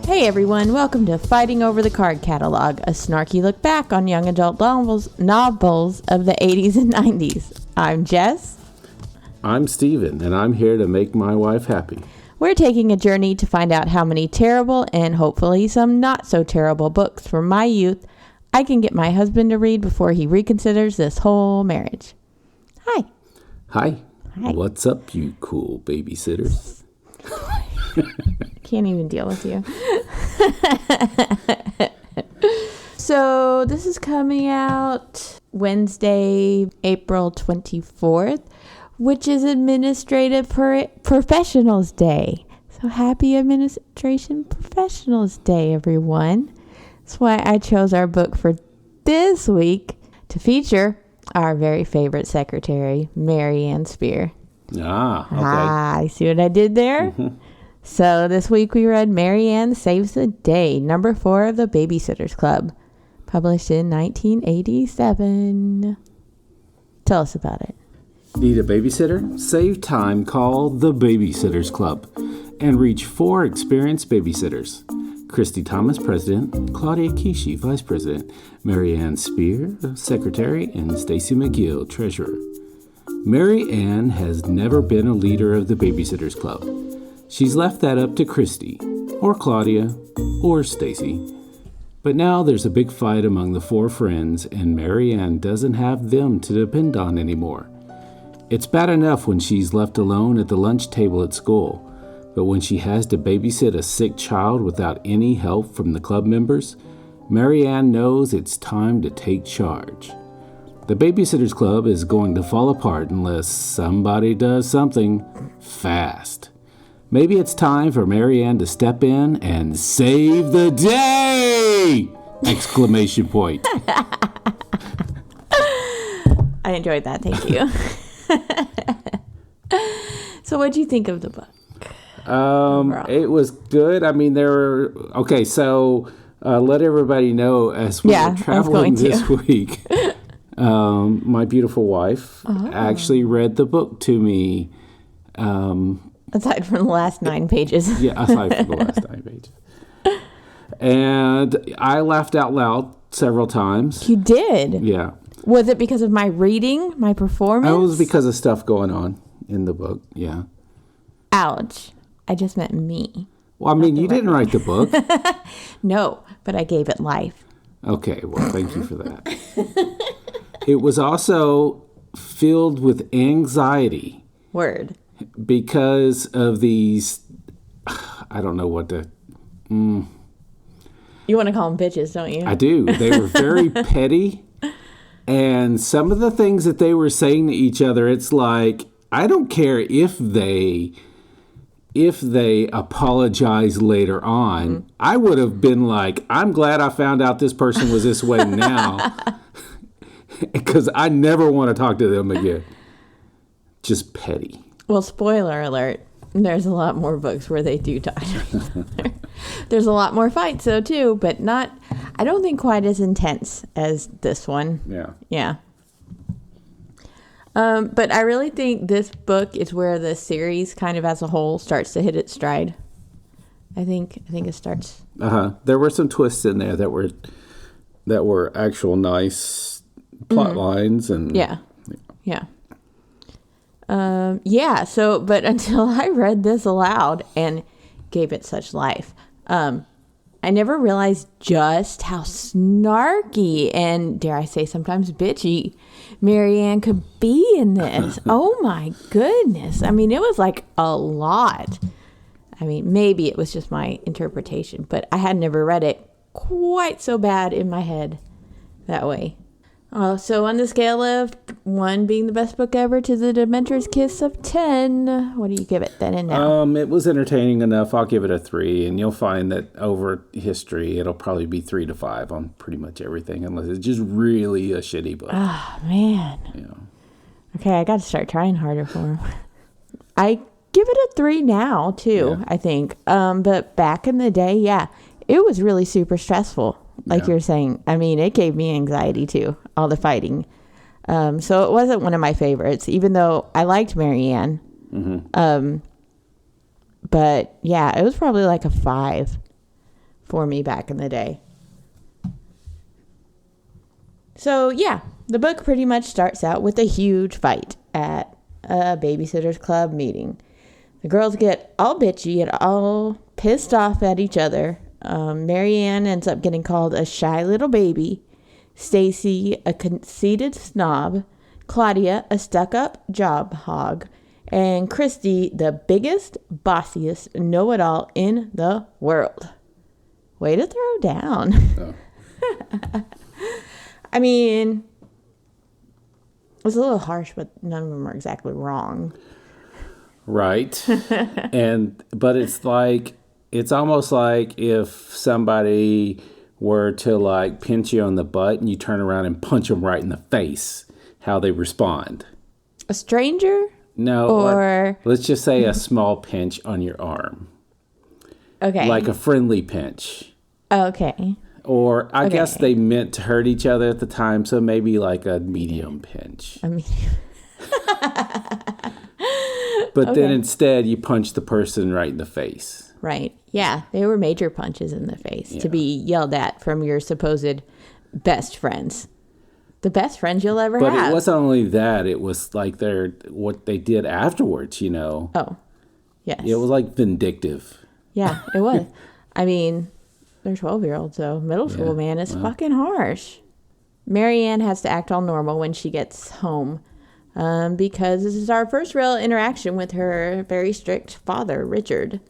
Hey everyone, welcome to Fighting Over the Card Catalog, a snarky look back on young adult novels of the 80s and 90s. I'm Jess. I'm Steven, and I'm here to make my wife happy. We're taking a journey to find out how many terrible and hopefully some not so terrible books from my youth I can get my husband to read before he reconsiders this whole marriage. Hi. Hi. What's up, you cool babysitters? Can't even deal with you. So this is coming out Wednesday, April 24th, which is Administrative Professionals Day. So happy Administration Professionals Day, everyone. That's why I chose our book for this week to feature our very favorite secretary, Mary Ann Spear. Okay. I see what I did there? Mm-hmm. So this week we read Mary Ann Saves the Day, number 4 of the Babysitters Club, published in 1987. Tell us about it. Need a babysitter? Save time, call the Babysitters Club and reach 4 experienced babysitters. Christy Thomas, President, Claudia Kishi, Vice President, Mary Ann Spear, Secretary, and Stacy McGill, Treasurer. Mary Ann has never been a leader of the Babysitters Club. She's left that up to Christy, or Claudia, or Stacy. But now there's a big fight among the 4 friends, and Mary Ann doesn't have them to depend on anymore. It's bad enough when she's left alone at the lunch table at school, but when she has to babysit a sick child without any help from the club members, Mary Ann knows it's time to take charge. The Babysitters Club is going to fall apart unless somebody does something fast. Maybe it's time for Mary Ann to step in and save the day! Exclamation point. I enjoyed that. Thank you. So what'd you think of the book? It was good. I mean, let everybody know as we were traveling this week, my beautiful wife actually read the book to me. Aside from the last 9 pages. Yeah, aside from the last 9 pages. And I laughed out loud several times. You did? Yeah. Was it because of my reading, my performance? It was because of stuff going on in the book, yeah. Ouch. I just meant me. Well, I mean, you didn't write the book. No, but I gave it life. Okay, well, thank you for that. It was also filled with anxiety. Word. Because of these, I don't know what to... You want to call them bitches, don't you? I do. They were very petty. And some of the things that they were saying to each other, it's like, I don't care if they apologize later on. Mm-hmm. I would have been like, I'm glad I found out this person was this way now. Because I never want to talk to them again. Just petty. Well, spoiler alert, there's a lot more books where they do talk to each other. There's a lot more fights, though, too, but I don't think quite as intense as this one. Yeah. But I really think this book is where the series kind of as a whole starts to hit its stride. I think it starts. There were some twists in there that were actual nice plot lines and yeah. So, but until I read this aloud and gave it such life, I never realized just how snarky and, dare I say, sometimes bitchy Mary Ann could be in this. Oh my goodness. I mean, it was like a lot. I mean, maybe it was just my interpretation, but I had never read it quite so bad in my head that way. So on the scale of 1 being the best book ever to the Dementor's Kiss of 10, what do you give it then and now? It was entertaining enough. I'll give it a 3, and you'll find that over history, it'll probably be 3 to 5 on pretty much everything, unless it's just really a shitty book. Oh, man. Yeah. Okay, I got to start trying harder for him. I give it a 3 now, too, I think. But back in the day, it was really super stressful. Like you're saying, I mean, it gave me anxiety too, all the fighting. So it wasn't one of my favorites, even though I liked Mary Ann. Mm-hmm. But yeah, it was probably like a 5. for me back in the day. So, yeah, the book pretty much starts out with a huge fight at a Babysitters Club meeting. The girls get all bitchy and all pissed off at each other. Mary Ann ends up getting called a shy little baby. Stacy, a conceited snob. Claudia, a stuck-up job hog. And Christy, the biggest, bossiest know-it-all in the world. Way to throw down. Oh. I mean, it's a little harsh, but none of them are exactly wrong. Right. But it's almost like if somebody were to like pinch you on the butt and you turn around and punch them right in the face, how they respond. A stranger? No, or let's just say a small pinch on your arm. Okay. Like a friendly pinch. Okay. Or I guess they meant to hurt each other at the time, so maybe like a medium pinch. But then instead you punch the person right in the face. Right. Yeah, they were major punches in the face to be yelled at from your supposed best friends. The best friends you'll ever have. But it wasn't only that, it was like what they did afterwards, you know. Oh, yes. It was like vindictive. Yeah, it was. I mean, they're 12-year-olds, so middle school, man, it's fucking harsh. Mary Ann has to act all normal when she gets home because this is our first real interaction with her very strict father, Richard.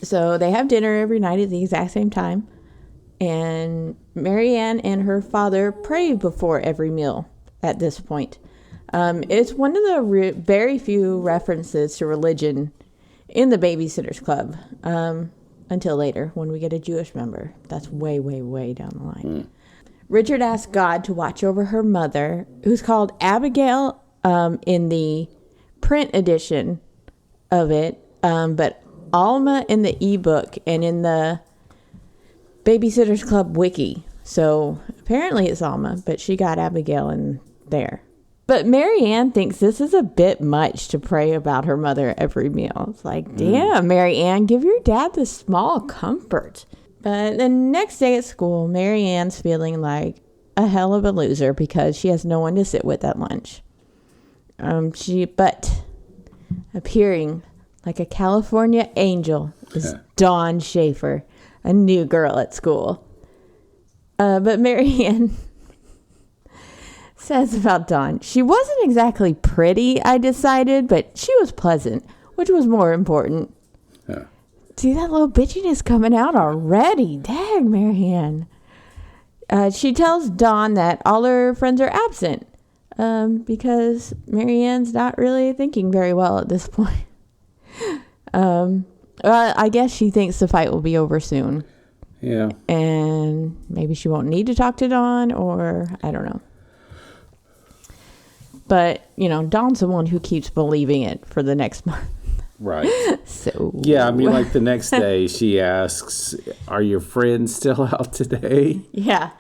So they have dinner every night at the exact same time. And Mary Ann and her father pray before every meal at this point. It's one of the very few references to religion in the Babysitters Club until later when we get a Jewish member. That's way, way, way down the line. Richard asks God to watch over her mother, who's called Abigail in the print edition of it, but Alma in the ebook and in the Babysitters Club wiki. So apparently it's Alma, but she got Abigail in there. But Mary Ann thinks this is a bit much to pray about her mother every meal. It's like, damn, Mary Ann, give your dad the small comfort. But the next day at school, Mary Ann's feeling like a hell of a loser because she has no one to sit with at lunch. But appearing like a California angel is Dawn Schaefer, a new girl at school. But Mary Ann says about Dawn, she wasn't exactly pretty, I decided, but she was pleasant, which was more important. Yeah. See that little bitchiness coming out already. Dang, Mary Ann. She tells Dawn that all her friends are absent because Mary Ann's not really thinking very well at this point. Well, I guess she thinks the fight will be over soon. Yeah. And maybe she won't need to talk to Dawn, or I don't know. But, you know, Dawn's the one who keeps believing it for the next month. Right. So. Yeah, I mean, like the next day she asks, are your friends still out today? Yeah.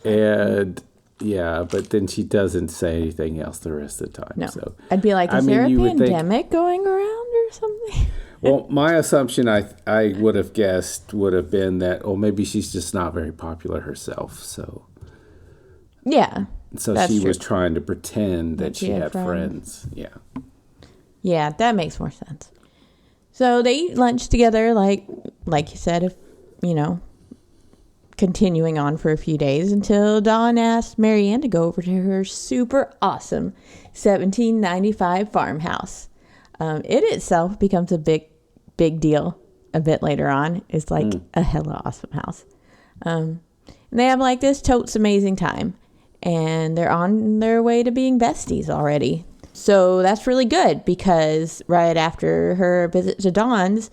And yeah, but then she doesn't say anything else the rest of the time. No. So I'd be like, is there a pandemic going around or something? Well, my assumption I would have guessed would have been that, oh, maybe she's just not very popular herself. So yeah. So she was trying to pretend that she had friends. Yeah. Yeah, that makes more sense. So they eat lunch together, like you said, if continuing on for a few days until Dawn asked Mary Ann to go over to her super awesome 1795 farmhouse. It itself becomes a big deal a bit later on. It's like a hella awesome house. And they have like this totes amazing time. And they're on their way to being besties already. So that's really good because right after her visit to Dawn's,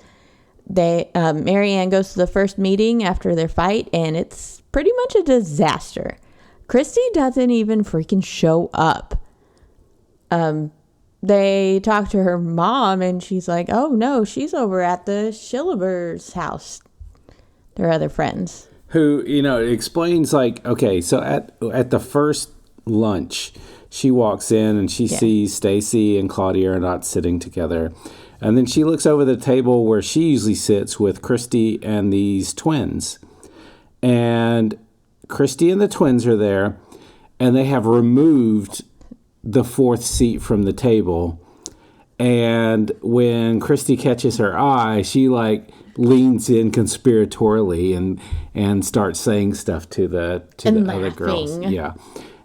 Mary Ann goes to the first meeting after their fight, and it's pretty much a disaster. Christy doesn't even freaking show up. They talk to her mom, and she's like, oh, no, she's over at the Shillabers' house. Their other friends. Who, explains like, okay, so at the first lunch, she walks in and she sees Stacy and Claudia are not sitting together. And then she looks over the table where she usually sits with Christy and these twins. And Christy and the twins are there, and they have removed the fourth seat from the table. And when Christy catches her eye, she leans in conspiratorially and starts saying stuff to the other girls. Yeah.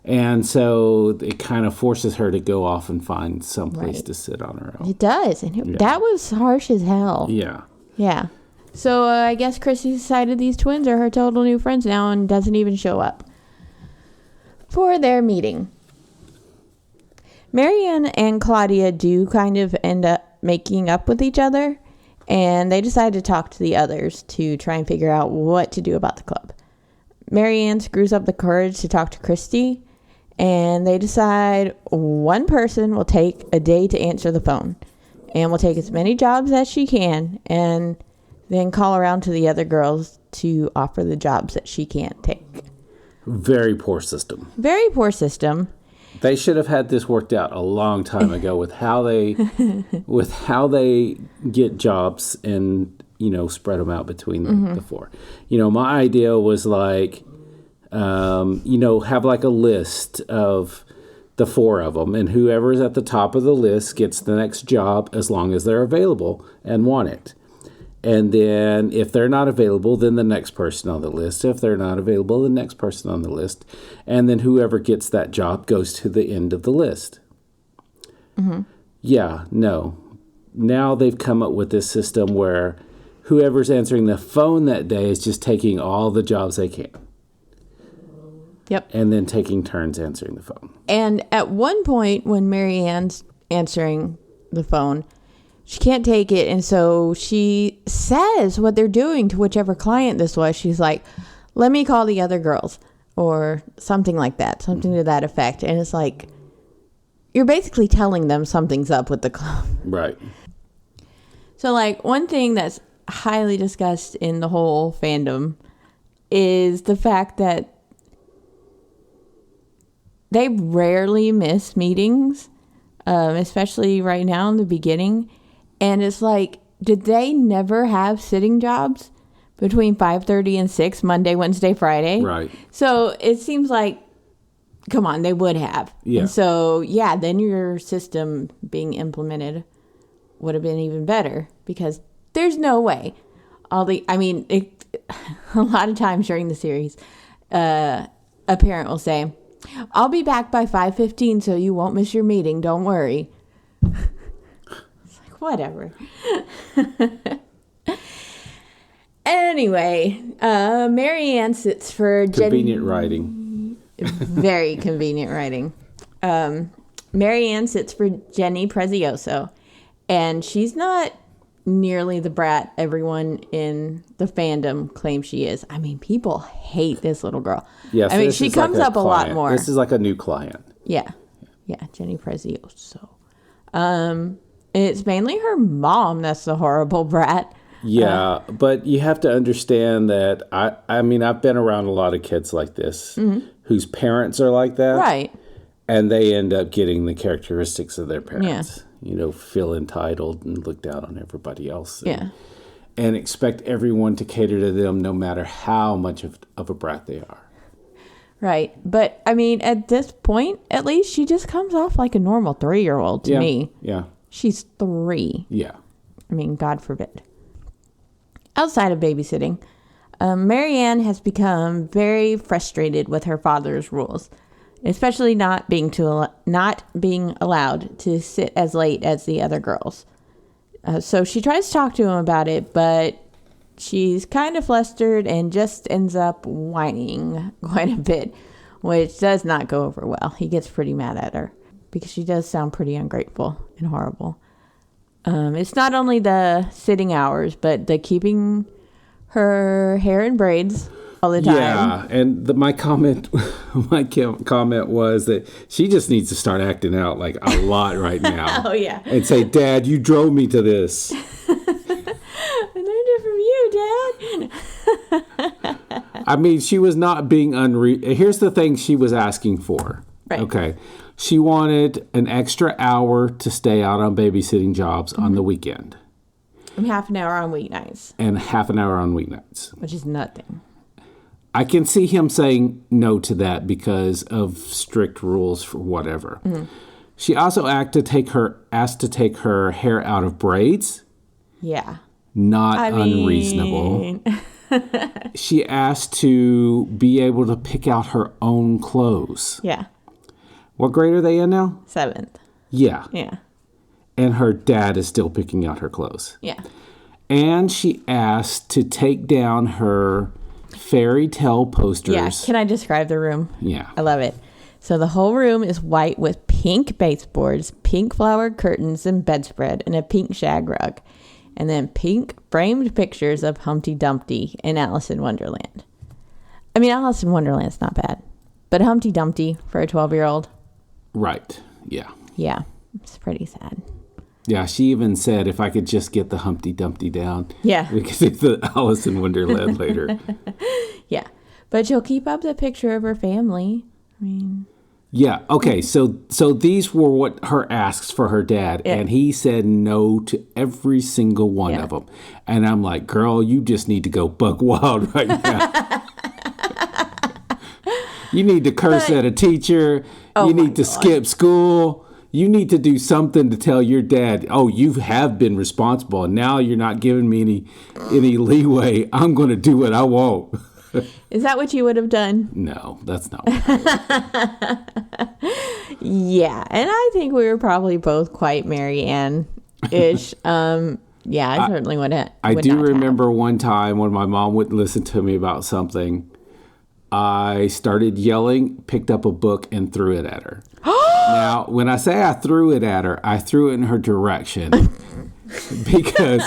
And so it kind of forces her to go off and find someplace to sit on her own. It does. And that was harsh as hell. Yeah. Yeah. So I guess Christy decided these twins are her total new friends now and doesn't even show up for their meeting. Marianne and Claudia do kind of end up making up with each other, and they decide to talk to the others to try and figure out what to do about the club. Marianne screws up the courage to talk to Christy, and they decide one person will take a day to answer the phone and will take as many jobs as she can and then call around to the other girls to offer the jobs that she can't take. Very poor system. Very poor system. They should have had this worked out a long time ago with how they get jobs and, spread them out between the four. My idea was have a list of the four of them, and whoever's at the top of the list gets the next job as long as they're available and want it. And then if they're not available, then the next person on the list. If they're not available, the next person on the list. And then whoever gets that job goes to the end of the list. Mm-hmm. Yeah, no. Now they've come up with this system where whoever's answering the phone that day is just taking all the jobs they can. Yep. And then taking turns answering the phone. And at one point when Marianne's answering the phone, she can't take it, and so she says what they're doing to whichever client this was. She's like, let me call the other girls, or something like that, something to that effect. And it's like, you're basically telling them something's up with the club. Right. So, one thing that's highly discussed in the whole fandom is the fact that they rarely miss meetings, especially right now in the beginning. And it's like, did they never have sitting jobs between 5:30 and 6, Monday, Wednesday, Friday? Right. So it seems like, come on, they would have. Yeah. And so, then your system being implemented would have been even better, because there's no way. A lot of times during the series, a parent will say, I'll be back by 5:15 so you won't miss your meeting. Don't worry. Whatever. Anyway, Marianne sits for Convenient writing. Very convenient writing. Marianne sits for Jenny Prezioso, and she's not nearly the brat everyone in the fandom claims she is. People hate this little girl. Yes, she comes up a lot more. This is like a new client. Yeah, Jenny Prezioso. It's mainly her mom that's the horrible brat. Yeah, but you have to understand that I've been around a lot of kids like this whose parents are like that. Right. And they end up getting the characteristics of their parents. Feel entitled and look down on everybody else. And expect everyone to cater to them no matter how much of a brat they are. Right. But, at this point, at least she just comes off like a normal 3-year-old to me. Yeah. She's 3. Yeah. God forbid. Outside of babysitting, Marianne has become very frustrated with her father's rules, especially not being allowed to sit as late as the other girls. So she tries to talk to him about it, but she's kind of flustered and just ends up whining quite a bit, which does not go over well. He gets pretty mad at her because she does sound pretty ungrateful and horrible. It's not only the sitting hours, but the keeping her hair in braids all the time. Yeah, and my comment was that she just needs to start acting out like a lot right now. Oh, yeah. And say, Dad, you drove me to this. I learned it from you, Dad. She was not being unreasonable. Here's the thing she was asking for. Right. Okay. She wanted an extra hour to stay out on babysitting jobs on the weekend. And half an hour on weeknights. And half an hour on weeknights. Which is nothing. I can see him saying no to that because of strict rules for whatever. Mm-hmm. She also asked to take her hair out of braids. Yeah. Not unreasonable. She asked to be able to pick out her own clothes. Yeah. What grade are they in now? 7th. Yeah. Yeah. And her dad is still picking out her clothes. Yeah. And she asked to take down her fairy tale posters. Yeah. Can I describe the room? Yeah. I love it. So the whole room is white with pink baseboards, pink flowered curtains and bedspread, and a pink shag rug. And then pink framed pictures of Humpty Dumpty and Alice in Wonderland. I mean, Alice in Wonderland's not bad. But Humpty Dumpty for a 12-year-old. Right. Yeah. Yeah. It's pretty sad. Yeah, she even said if I could just get the Humpty Dumpty down. Yeah. We could do the Alice in Wonderland later. Yeah. But she'll keep up the picture of her family. I mean... Yeah. Okay. So these were what her asks for her dad, and he said no to every single one of them. And I'm like, girl, you just need to go buck wild right now. You need to curse at a teacher. You need to skip school. You need to do something to tell your dad, oh, you have been responsible, and now you're not giving me any leeway. I'm going to do what I want. Is that what you would have done? No, that's not what I would. Yeah, and I think we were probably both quite Mary Ann-ish. Yeah, I certainly wouldn't. I do remember one time when my mom wouldn't listen to me about something, I started yelling, picked up a book, and threw it at her. Now, when I say I threw it at her, I threw it in her direction. Because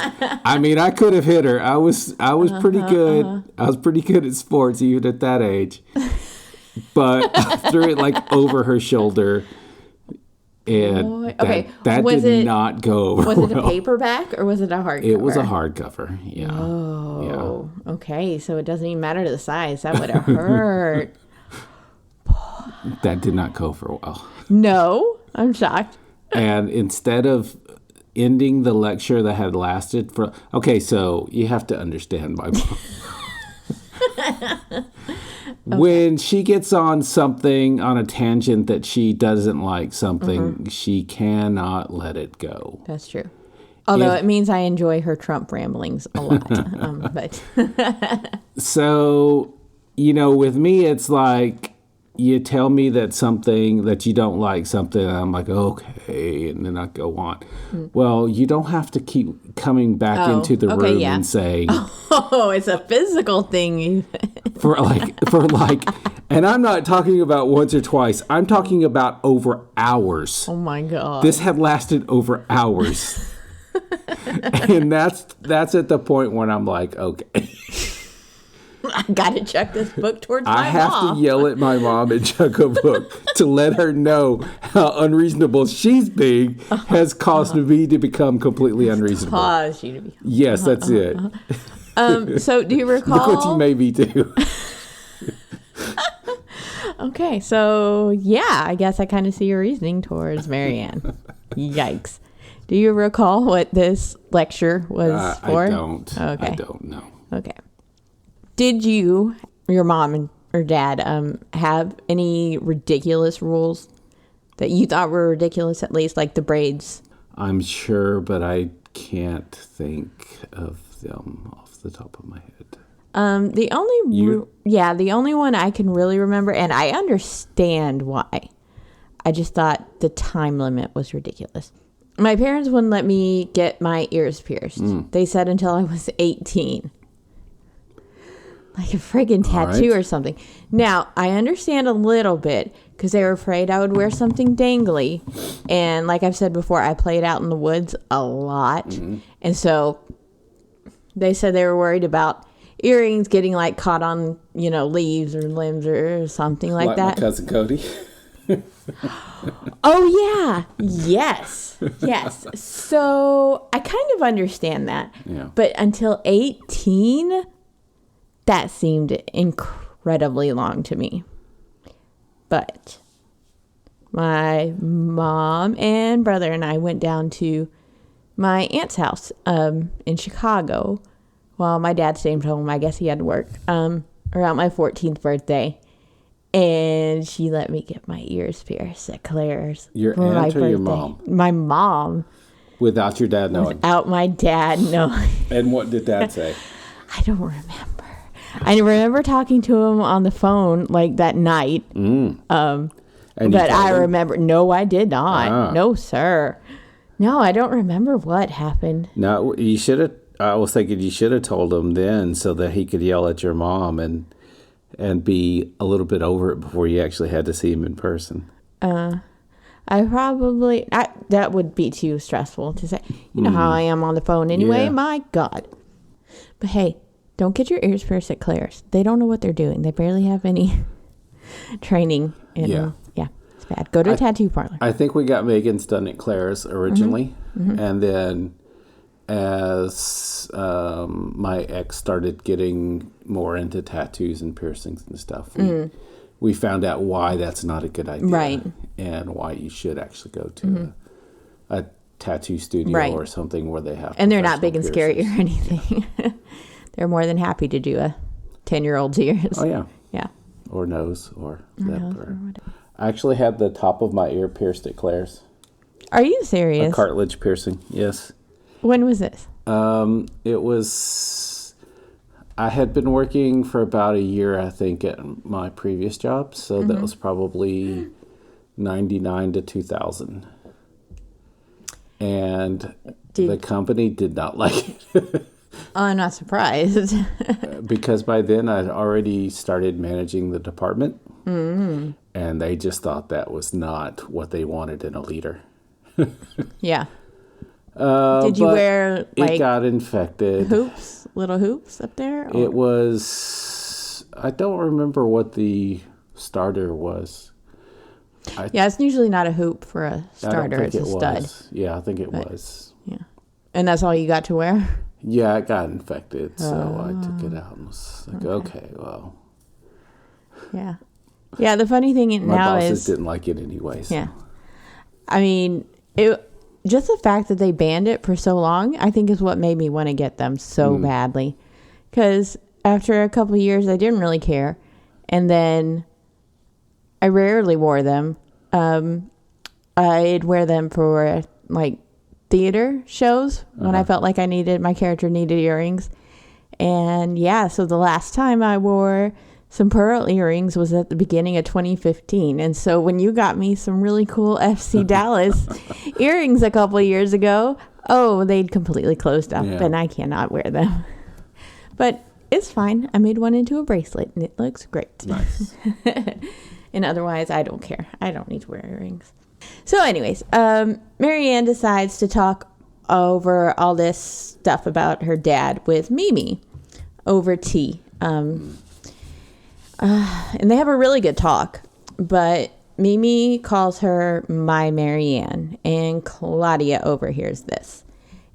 I mean I could have hit her. I was pretty good. I was pretty good at sports even at that age. But I threw it like over her shoulder, and that did not go over well. Was it a paperback or was it a hardcover? It was a hardcover. Yeah. Oh, yeah. Okay. So it doesn't even matter the size. That would have hurt. That did not go for a while. No, I'm shocked. And instead of ending the lecture that had lasted for... Okay, so you have to understand my mom. When she gets on something, on a tangent that she doesn't like something, she cannot let it go. That's true. Although it means I enjoy her Trump ramblings a lot. But So, with me, it's like... You tell me that something that you don't like something, and I'm like, okay, and then I go on. Well, you don't have to keep coming back into the room and saying, "Oh, it's a physical thing." for like, and I'm not talking about once or twice. I'm talking about over hours. Oh my God! This had lasted over hours, and that's at the point when I'm like, okay. I got to chuck this book towards my mom. I have to yell at my mom and chuck a book to let her know how unreasonable she's being has caused me to become completely unreasonable. Caused you to be. Yes, that's it. So do you recall? Look what you made me do. Okay, so yeah, I guess I kind of see your reasoning towards Marianne. Yikes. Do you recall what this lecture was for? I don't. Okay. I don't know. Okay. Did you, your mom or dad, have any ridiculous rules that you thought were ridiculous, at least, like the braids? I'm sure, but I can't think of them off the top of my head. The only one I can really remember, and I understand why. I just thought the time limit was ridiculous. My parents wouldn't let me get my ears pierced. They said until I was 18. Like a friggin' tattoo or something. Now, I understand a little bit because they were afraid I would wear something dangly. And like I've said before, I played out in the woods a lot. Mm-hmm. And so they said they were worried about earrings getting like caught on, leaves or limbs or something like that. My cousin Cody. Oh, yeah. Yes. So I kind of understand that. Yeah. But until 18... that seemed incredibly long to me. But my mom and brother and I went down to my aunt's house in Chicago while my dad stayed home. I guess he had to work around my 14th birthday. And she let me get my ears pierced at Claire's. Your for aunt my or your birthday. mom? My mom. Without your dad knowing? Without my dad knowing. And what did Dad say? I don't remember. I remember talking to him on the phone like that night. And But I remember. No, I did not. Ah. No, sir. No, I don't remember what happened. No, you should have. I was thinking you should have told him then so that he could yell at your mom and be a little bit over it before you actually had to see him in person. That would be too stressful to say. You know how I am on the phone anyway. Yeah. My God. But hey, don't get your ears pierced at Claire's. They don't know what they're doing. They barely have any training. Yeah, it's bad. Go to a tattoo parlor. I think we got Megan's done at Claire's originally, and then as my ex started getting more into tattoos and piercings and stuff, we found out why that's not a good idea, Right? And why you should actually go to a tattoo studio or something where they have. And they're not big and piercings. scary or anything. They're more than happy to do a 10-year-old's ears. Oh yeah, Yeah. or nose or lip. Nose Or or whatever. I actually had the top of my ear pierced at Claire's. Are you A serious? cartilage piercing, yes. When was this? It was, I had been working for about a year, I think, at my previous job. So that was probably 99 to 2000. And the company did not like it. Oh, I'm not surprised. Because by then I'd already started managing the department. And they just thought that was not what they wanted in a leader. Yeah. Did you but wear it got infected. little hoops up there? Or? It was, I don't remember what the starter was. Yeah, it's usually not a hoop for a I don't starter. think It's a stud. was. Yeah, I think it was. Yeah. And that's all you got to wear? Yeah, it got infected, so I took it out and was like, okay, well. Yeah. Yeah, the funny thing My now bosses is... didn't like it anyway. So. Yeah. I mean, just the fact that they banned it for so long, I think is what made me want to get them so badly. Because after a couple of years, I didn't really care. And then I rarely wore them. I'd wear them for like theater shows when I felt like my character needed earrings. And yeah, so the last time I wore some pearl earrings was at the beginning of 2015. And so when you got me some really cool FC Dallas earrings a couple of years ago, they'd completely closed up and I cannot wear them. But it's fine. I made one into a bracelet and it looks great. Nice. And otherwise, I don't care. I don't need to wear earrings. So anyways, Marianne decides to talk over all this stuff about her dad with Mimi over tea. And they have a really good talk, but Mimi calls her my Marianne, and Claudia overhears this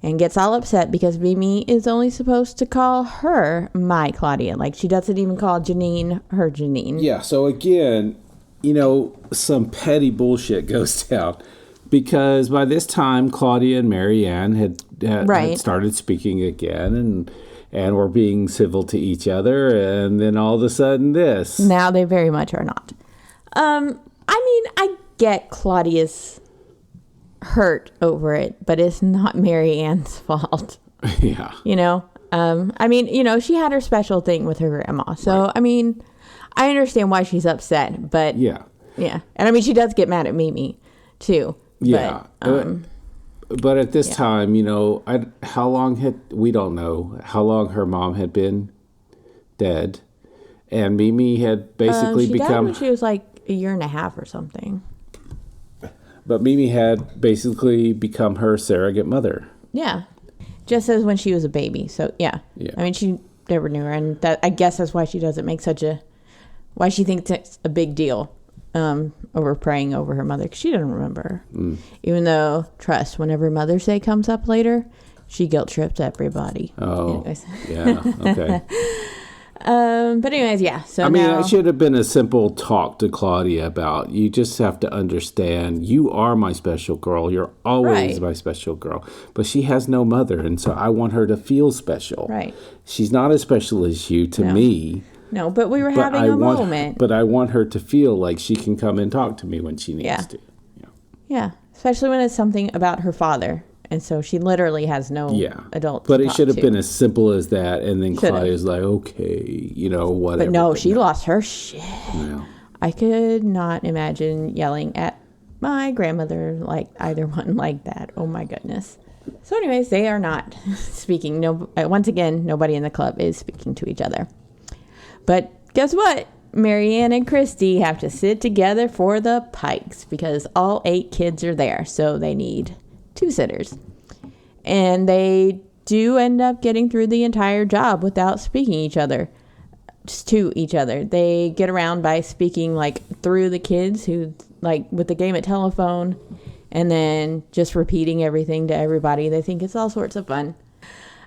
and gets all upset because Mimi is only supposed to call her my Claudia. Like, she doesn't even call Janine her Janine. Yeah, so again, some petty bullshit goes down because by this time, Claudia and Marianne had started speaking again and were being civil to each other, and then all of a sudden this. Now they very much are not. I get Claudia's hurt over it, but it's not Marianne's fault. Yeah. She had her special thing with her grandma. So, right. I understand why she's upset, but... Yeah. Yeah. And, she does get mad at Mimi, too. Yeah. But at this time, how long we don't know how long her mom had been dead. And Mimi had basically she died when she was like a year and a half or something. But Mimi had basically become her surrogate mother. Yeah. Just as when she was a baby. So, yeah. She never knew her. And I guess that's why she doesn't make why she thinks it's a big deal over praying over her mother. Because she doesn't remember her. Even though, trust, whenever Mother's Day comes up later, she guilt trips everybody. Oh, anyways. Yeah, okay. But anyways, yeah. So I mean, now, it should have been a simple talk to Claudia about, you just have to understand, you are my special girl. You're always Right. my special girl. But she has no mother, and so I want her to feel special. Right. She's not as special as you to No. me. no, but we were But having a moment. But I want her to feel like she can come and talk to me when she needs Yeah. to. Yeah, especially when it's something about her father, and so she literally has no adult. But to it talk should have to. been as simple as that, and then Should've. Claudia's like, okay, whatever. But no, she lost her shit. Yeah. I could not imagine yelling at my grandmother like either one like that. Oh my goodness. So, anyways, they are not speaking. No, once again, nobody in the club is speaking to each other. But guess what? Marianne and Christy have to sit together for the Pikes because all 8 kids are there, so they need 2 sitters. And they do end up getting through the entire job without speaking just to each other. They get around by speaking like through the kids who like with the game at telephone, and then just repeating everything to everybody. They think it's all sorts of fun.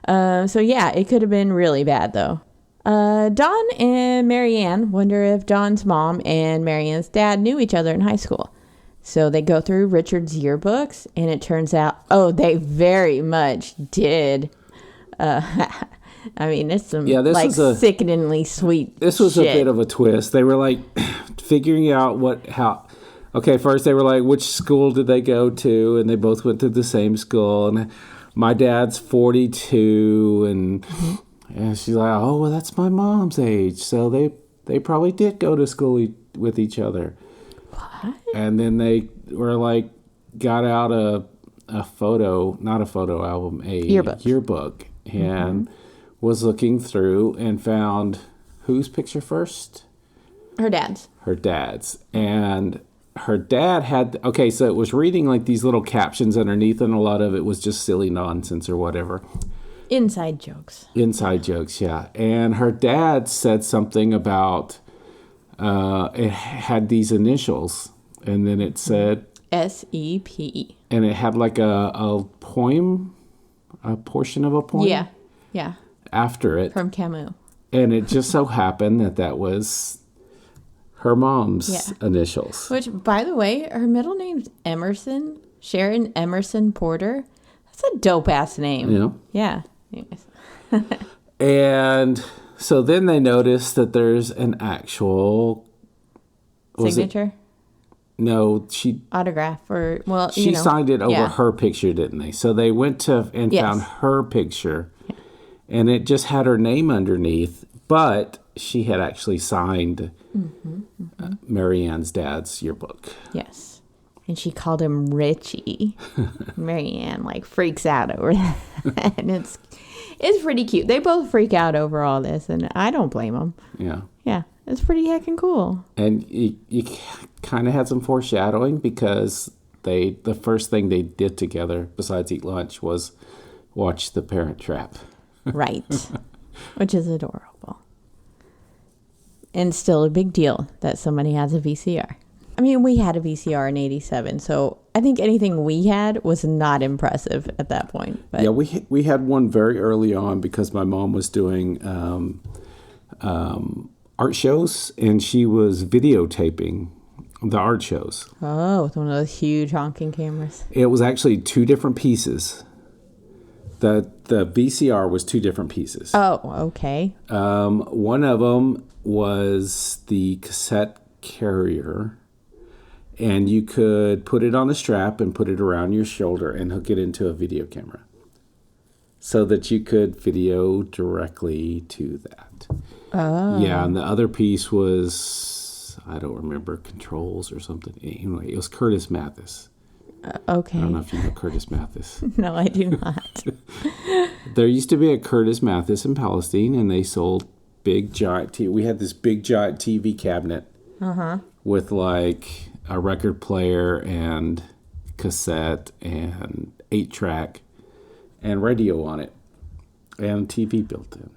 So yeah, it could have been really bad though. Dawn and Marianne wonder if Dawn's mom and Marianne's dad knew each other in high school. So they go through Richard's yearbooks, and it turns out, they very much did. I mean, it's some sickeningly sweet This was shit. a bit of a twist. They were like figuring out first they were like, which school did they go to? And they both went to the same school. And my dad's 42, and... And she's like, oh, well, that's my mom's age. So they probably did go to school with each other. What? And then they were like, got out a photo, not a photo album, a yearbook. And was looking through and found whose picture first? Her dad's. Her dad's. And her dad had, so it was reading like these little captions underneath, and a lot of it was just silly nonsense or whatever. Inside jokes, yeah. And her dad said something about it had these initials, and then it said SEP. And it had like a poem, a portion of a poem. Yeah. After it. From Camus. And it just so happened that was her mom's initials. Which, by the way, her middle name's Emerson, Sharon Emerson Porter. That's a dope-ass name. Yeah. Anyways. And so then they noticed that there's an actual... Signature? No, autograph or she signed it over her picture, didn't they? So they went to and found her picture, and it just had her name underneath, but she had actually signed Marianne's dad's yearbook. Yes, and she called him Richie. Marianne freaks out over that, and it's pretty cute. They both freak out over all this, and I don't blame them. Yeah, it's pretty heckin' cool. And you kind of had some foreshadowing because the first thing they did together, besides eat lunch, was watch The Parent Trap. Right, which is adorable. And still a big deal that somebody has a VCR. I mean, we had a VCR in '87, so I think anything we had was not impressive at that point. But. Yeah, we had one very early on because my mom was doing art shows, and she was videotaping the art shows. Oh, with one of those huge honking cameras. It was actually 2 different pieces. The VCR was 2 different pieces. Oh, okay. One of them was the cassette carrier, and you could put it on a strap and put it around your shoulder and hook it into a video camera so that you could video directly to that. Oh. Yeah, and the other piece was, I don't remember, controls or something. Anyway, it was Curtis Mathis. Okay. I don't know if you know Curtis Mathis. No, I do not. There used to be a Curtis Mathis in Palestine, and they sold big giant TV. We had this big giant TV cabinet with like a record player and cassette and 8-track and radio on it and TV built in.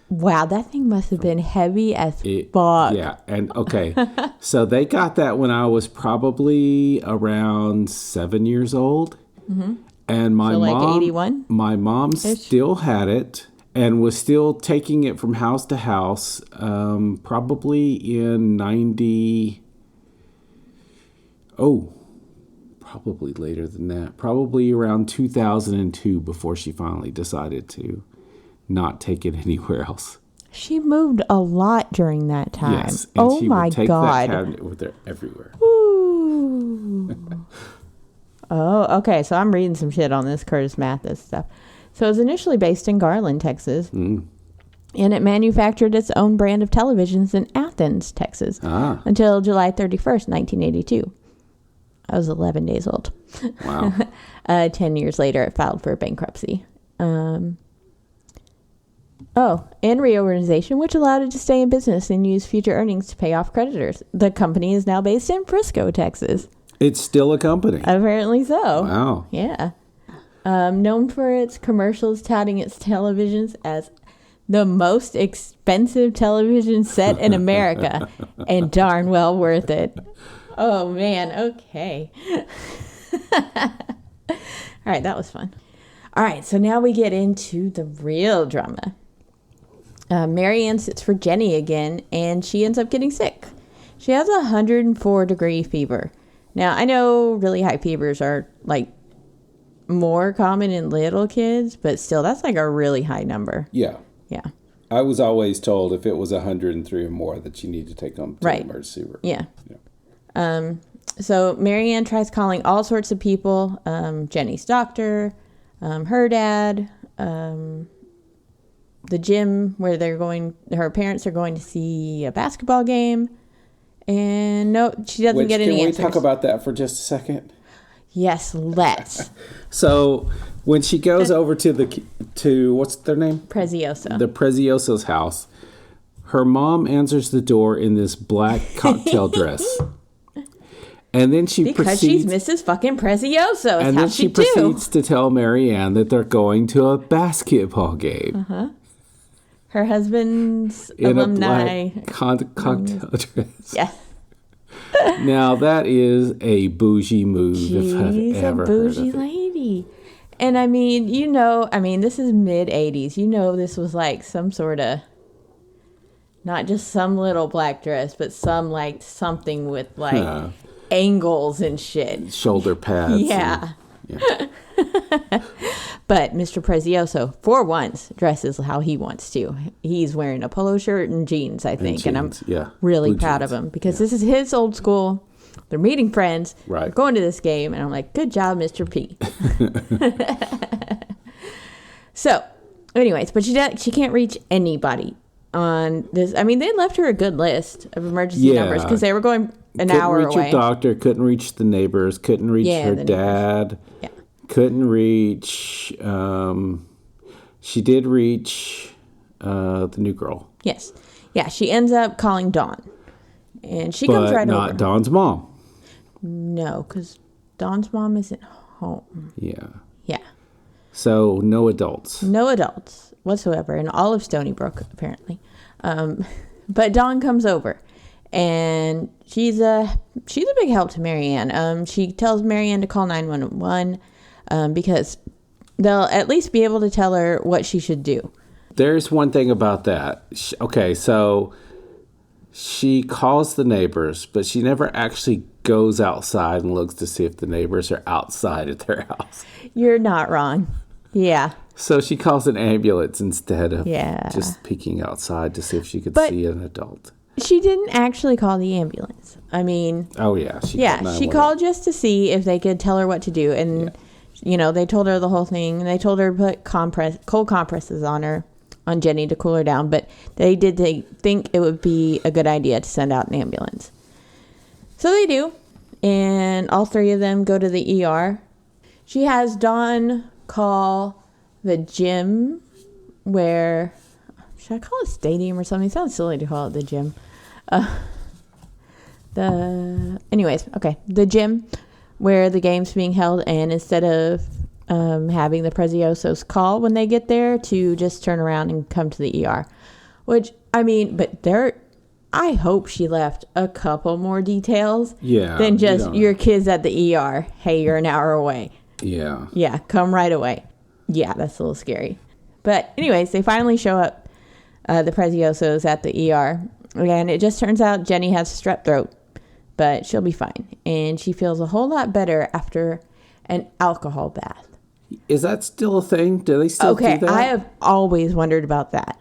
Wow, that thing must have been heavy as fuck. Yeah, and okay. So they got that when I was probably around 7 years old. Mm-hmm. And my mom, 81? My mom still had it, and was still taking it from house to house, probably in 90. Oh, probably later than that. Probably around 2002 before she finally decided to not take it anywhere else. She moved a lot during that time. Yes, and she my would take God. that cabinet with her everywhere. Ooh. Oh, okay. So I'm reading some shit on this Curtis Mathis stuff. So it was initially based in Garland, Texas. And it manufactured its own brand of televisions in Athens, Texas, until July 31st, 1982. I was 11 days old. Wow. 10 years later, it filed for bankruptcy. And reorganization, which allowed it to stay in business and use future earnings to pay off creditors. The company is now based in Frisco, Texas. It's still a company. Apparently so. Wow. Yeah. Known for its commercials touting its televisions as the most expensive television set in America and darn well worth it. Oh, man. Okay. All right. That was fun. All right. So now we get into the real drama. Mary Ann sits for Jenny again, and she ends up getting sick. She has a 104-degree fever. Now, I know really high fevers are, like, more common in little kids, but still, that's, like, a really high number. Yeah. Yeah. I was always told if it was 103 or more that you need to take them to the emergency room. Yeah. So Mary Ann tries calling all sorts of people, Jenny's doctor, her dad, the gym where her parents are going to see a basketball game. And no, she doesn't get any answers. Can we talk about that for just a second? Yes, let's. So when she goes over to what's their name? Prezioso. The Prezioso's house, her mom answers the door in this black cocktail dress. And then because she's Mrs. fucking Prezioso. And then she proceeds to tell Mary Ann that they're going to a basketball game. Uh-huh. Her husband's in alumni. A black cocktail dress. Yes. Now, that is a bougie move if I've ever heard of it. She's a bougie lady. And I mean, this is mid-'80s. This was like some sort of, not just some little black dress, but some like something with like angles and shit. Shoulder pads. Yeah. But Mr. Prezioso, for once, dresses how he wants to. He's wearing a polo shirt and jeans, I think. And I'm really proud of him because this is his old school. They're meeting friends. Right. They're going to this game. And I'm like, good job, Mr. P. So, anyways, but she can't reach anybody on this. I mean, they left her a good list of emergency numbers because they were going an hour away. Couldn't reach her doctor, couldn't reach the neighbors, couldn't reach her dad. Yeah. Couldn't reach, she did reach the new girl. Yes. Yeah, she ends up calling Dawn. And she comes right over. But not Dawn's mom. No, because Dawn's mom isn't home. Yeah. Yeah. So, no adults. No adults whatsoever. And all of Stony Brook, apparently. But Dawn comes over. And she's a big help to Mary Ann. She tells Mary Ann to call 911. Because they'll at least be able to tell her what she should do. There's one thing about that. Okay, so she calls the neighbors, but she never actually goes outside and looks to see if the neighbors are outside at their house. You're not wrong. Yeah. So she calls an ambulance instead of just peeking outside to see if she could see an adult. She didn't actually call the ambulance. I mean... Oh, yeah. She called just to see if they could tell her what to do. And... Yeah. They told her the whole thing. And they told her to put cold compresses on Jenny to cool her down. But they think it would be a good idea to send out an ambulance. So they do. And all three of them go to the ER. She has Dawn call the gym where... Should I call it stadium or something? It sounds silly to call it the gym. The gym where the game's being held, and instead of having the Preziosos call when they get there, to just turn around and come to the ER. Which, I hope she left a couple more details than just your kid's at the ER. Hey, you're an hour away. Yeah. Yeah, come right away. Yeah, that's a little scary. But anyways, they finally show up, the Preziosos at the ER. And it just turns out Jenny has strep throat, but she'll be fine. And she feels a whole lot better after an alcohol bath. Is that still a thing? Do they still do that? I have always wondered about that.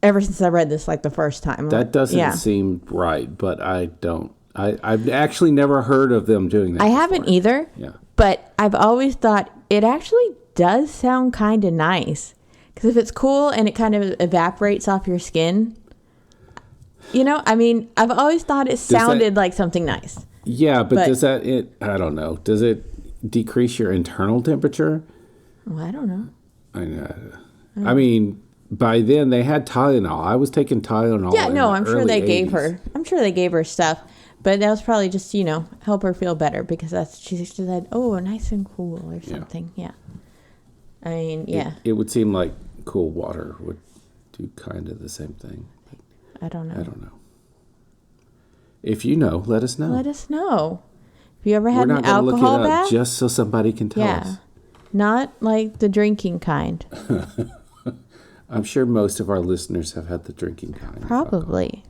Ever since I read this the first time. That doesn't seem right, but I don't. I've actually never heard of them doing that. I haven't either. Yeah. But I've always thought it actually does sound kind of nice. Because if it's cool and it kind of evaporates off your skin, I've always thought it sounded like something nice. Yeah, but does that, I don't know. Does it decrease your internal temperature? Well, I don't know. I mean, by then they had Tylenol. I was taking Tylenol. Yeah, no, I'm sure they 80s. gave her. I'm sure they gave her stuff, but that was probably just help her feel better because she said, "Oh, nice and cool" or something. Yeah. I mean, yeah. It would seem like cool water would do kind of the same thing. I don't know. If you know, let us know. Let us know. Have you ever had an alcohol We're not going to look it up bath? just so somebody can tell us. Not like the drinking kind. I'm sure most of our listeners have had the drinking kind. Probably.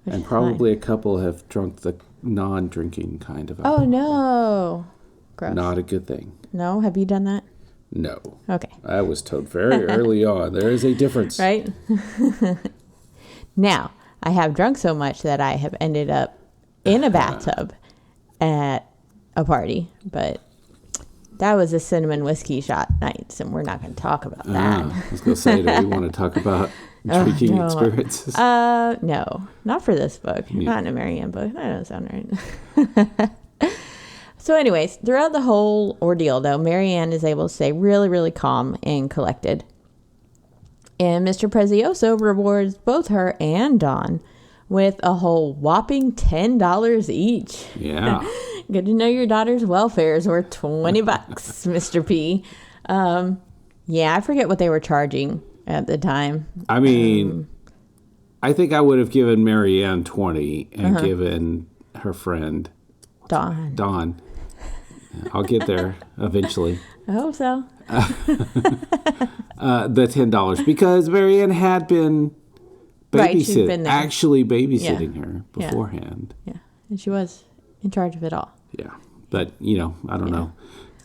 And probably a couple have drunk the non-drinking kind of alcohol. Oh, no. Gross. Not a good thing. No? Have you done that? No. Okay. I was told very early on. There is a difference. Right? Now, I have drunk so much that I have ended up in a bathtub at a party, but that was a cinnamon whiskey shot night, and we're not going to talk about that. I was going to say, do we want to talk about drinking experiences? No, not for this book. Yeah. Not in a Marianne book. That doesn't sound right. So anyways, throughout the whole ordeal, though, Marianne is able to stay really, really calm and collected. And Mr. Prezioso rewards both her and Dawn with a whole whopping $10 each. Yeah. Good to know your daughter's welfare is worth $20, Mr. P. Yeah, I forget what they were charging at the time. I mean, I think I would have given Marianne 20 and given her friend Dawn. I'll get there eventually. I hope so. The $10 because Marianne had been she'd been there. actually babysitting her beforehand. Yeah, and she was in charge of it all. Yeah, but I don't know.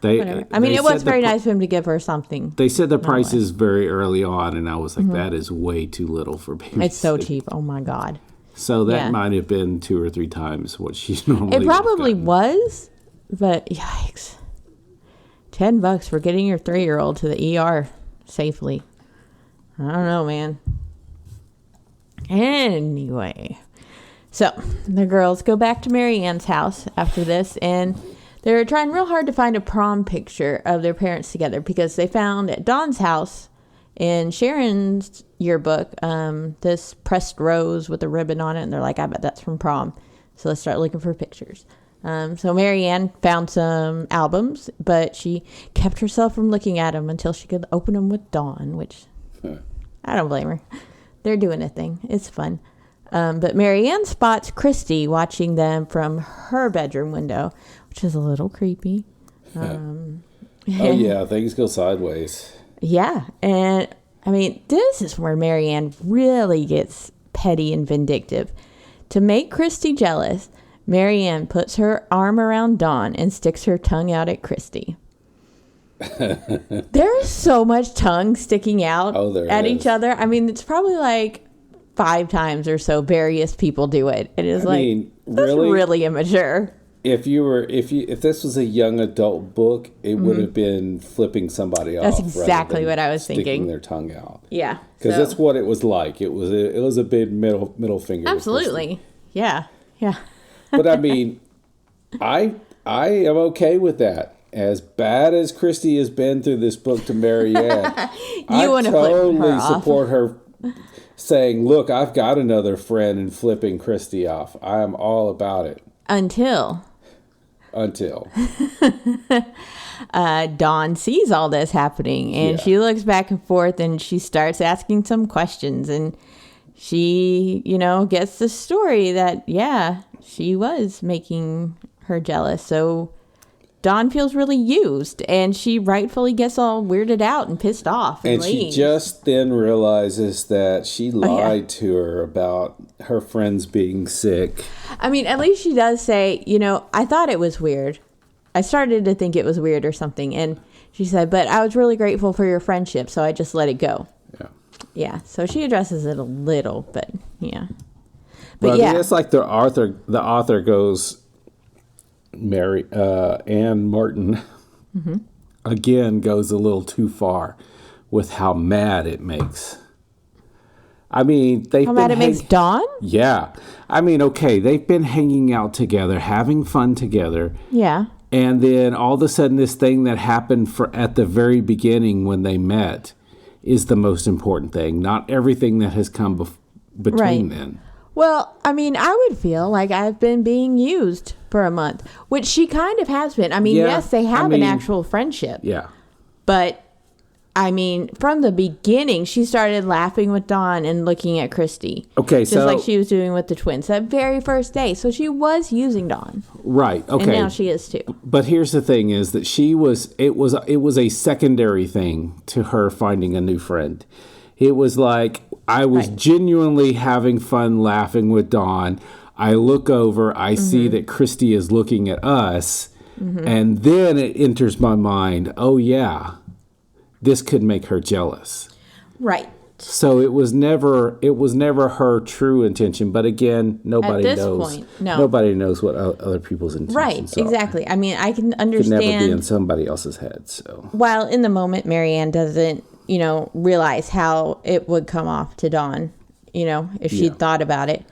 Whatever. I mean, it was very nice of him to give her something. They said the prices very early on, and I was like, that is way too little for babysitting. It's so cheap. Oh my God. So that might have been 2 or 3 times what she's normally. It probably was, but yikes. $10 for getting your 3-year-old to the ER safely. I don't know, man. Anyway, so the girls go back to Marianne's house after this, and they're trying real hard to find a prom picture of their parents together because they found at Dawn's house in Sharon's yearbook this pressed rose with a ribbon on it, and they're like, I bet that's from prom. So let's start looking for pictures. So Marianne found some albums, but she kept herself from looking at them until she could open them with Dawn, which I don't blame her. They're doing a thing. It's fun. But Marianne spots Christy watching them from her bedroom window, which is a little creepy. Oh, yeah. Things go sideways. Yeah. And, I mean, this is where Marianne really gets petty and vindictive. To make Christy jealous, Marianne puts her arm around Dawn and sticks her tongue out at Christy. There is so much tongue sticking out at each other. I mean, it's probably like 5 times or so various people do it. It is really immature. If this was a young adult book, it would have been flipping somebody off. That's exactly what I was sticking thinking. Their tongue out. Yeah, because that's what it was like. It was a big middle finger. Absolutely. Yeah. But I mean, I am okay with that. As bad as Christy has been through this book to Marianne, I totally support her saying, "Look, I've got another friend," and flipping Christy off. I am all about it. Until Dawn sees all this happening, and she looks back and forth, and she starts asking some questions, and she, gets the story that she was making her jealous. So Dawn feels really used, and she rightfully gets all weirded out and pissed off. And she just then realizes that she lied to her about her friends being sick. I mean, at least she does say, I thought it was weird. I started to think it was weird or something. And she said, but I was really grateful for your friendship, so I just let it go. Yeah. Yeah, so she addresses it a little, but yeah. But I mean, it's like the author goes... Anne Martin again goes a little too far with how mad it makes. I mean, how mad it makes Dawn? Yeah. I mean, okay, they've been hanging out together, having fun together. Yeah. And then all of a sudden this thing that happened at the very beginning when they met is the most important thing, not everything that has come between then. Well, I mean, I would feel like I've been being used for a month, which she kind of has been. I mean, yes, they have an actual friendship. Yeah. But, I mean, from the beginning, she started laughing with Dawn and looking at Christy. Okay, just like she was doing with the twins that very first day. So she was using Dawn. Right, okay. And now she is too. But here's the thing is that it was a secondary thing to her finding a new friend. It was like, I was genuinely having fun laughing with Dawn. I look over, I see that Christy is looking at us, and then it enters my mind, oh yeah, this could make her jealous. Right. So it was never her true intention. But again, nobody knows. At this point, no. Nobody knows what other people's intentions are. Right, exactly. I mean, I can understand. It could never be in somebody else's head. So while in the moment, Marianne doesn't, realize how it would come off to Dawn, if she'd thought about it.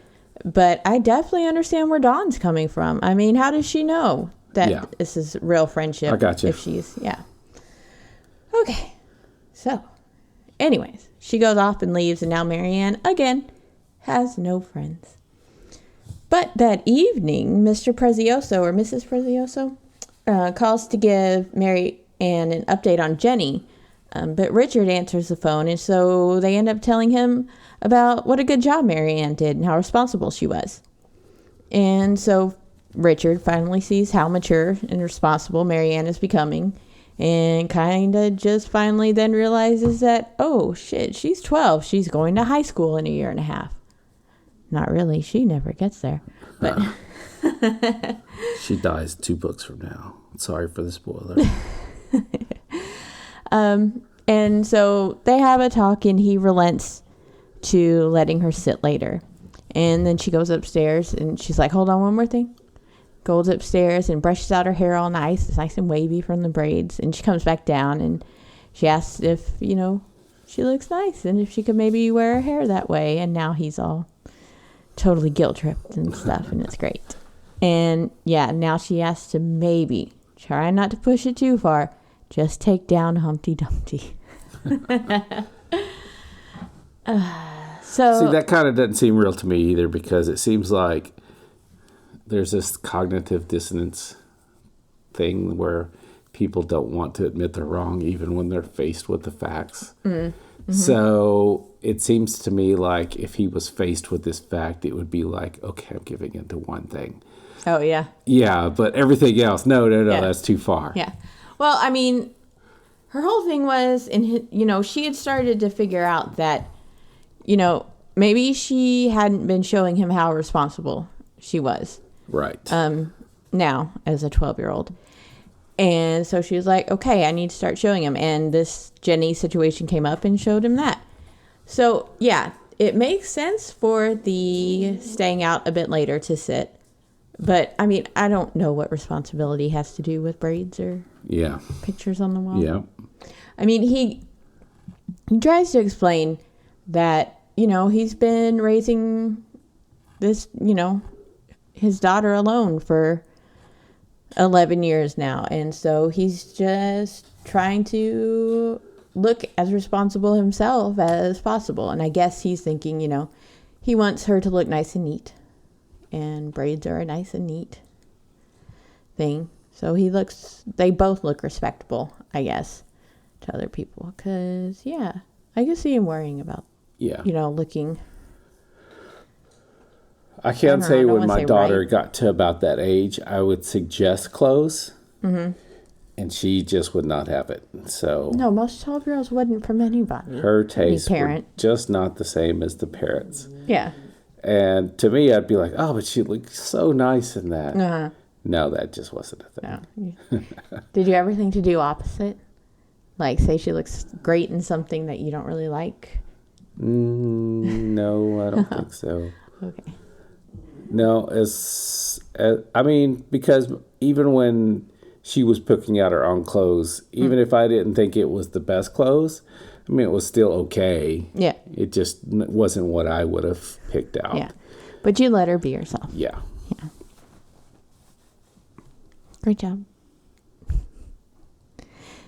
But I definitely understand where Dawn's coming from. I mean, how does she know that this is real friendship? I got you. If she's, Okay. So, anyways, she goes off and leaves, and now Marianne, again, has no friends. But that evening, Mr. Prezioso, or Mrs. Prezioso, calls to give Marianne an update on Jenny. But Richard answers the phone, and so they end up telling him about what a good job Marianne did and how responsible she was. And so Richard finally sees how mature and responsible Marianne is becoming, and kind of just finally then realizes that, oh shit, she's 12. She's going to high school in a year and a half. Not really. She never gets there. But she dies 2 books from now. Sorry for the spoiler. And so they have a talk, and he relents to letting her sit later. And then she goes upstairs, and she's like, hold on, one more thing. Goes upstairs and brushes out her hair all nice. It's nice and wavy from the braids. And she comes back down, and she asks if, she looks nice and if she could maybe wear her hair that way. And now he's all totally guilt-tripped and stuff, and it's great. And, now she has to maybe try not to push it too far. Just take down Humpty Dumpty. See, that kind of doesn't seem real to me either, because it seems like there's this cognitive dissonance thing where people don't want to admit they're wrong even when they're faced with the facts. Mm-hmm. So it seems to me like if he was faced with this fact, it would be like, okay, I'm giving in to one thing. Oh, yeah. Yeah, but everything else, no, that's too far. Yeah. Well, I mean, her whole thing was, she had started to figure out that, maybe she hadn't been showing him how responsible she was. Right. Now, as a 12-year-old. And so she was like, okay, I need to start showing him. And this Jenny situation came up and showed him that. So, yeah, it makes sense for the staying out a bit later to sit. But, I mean, I don't know what responsibility has to do with braids or pictures on the wall. Yeah. I mean, he tries to explain that, he's been raising this, his daughter alone for 11 years now. And so he's just trying to look as responsible himself as possible. And I guess he's thinking, he wants her to look nice and neat. And braids are a nice and neat thing. So they both look respectable, I guess, to other people. Because, I can see him worrying about, looking. I can't say when my daughter got to about that age, I would suggest clothes. And she just would not have it. So No, most tall girls wouldn't from anybody. her tastes were parent. just not the same as the parents. Yeah. And to me, I'd be like, oh, but she looks so nice in that. Uh-huh. No, that just wasn't a thing. No. Did you ever think to do opposite? Like, say she looks great in something that you don't really like? No, I don't think so. Okay. No, I mean, because even when she was picking out her own clothes, even if I didn't think it was the best clothes, I mean, it was still okay. Yeah. It just wasn't what I would have picked out. Yeah. But you let her be herself. Yeah. Yeah. Great job.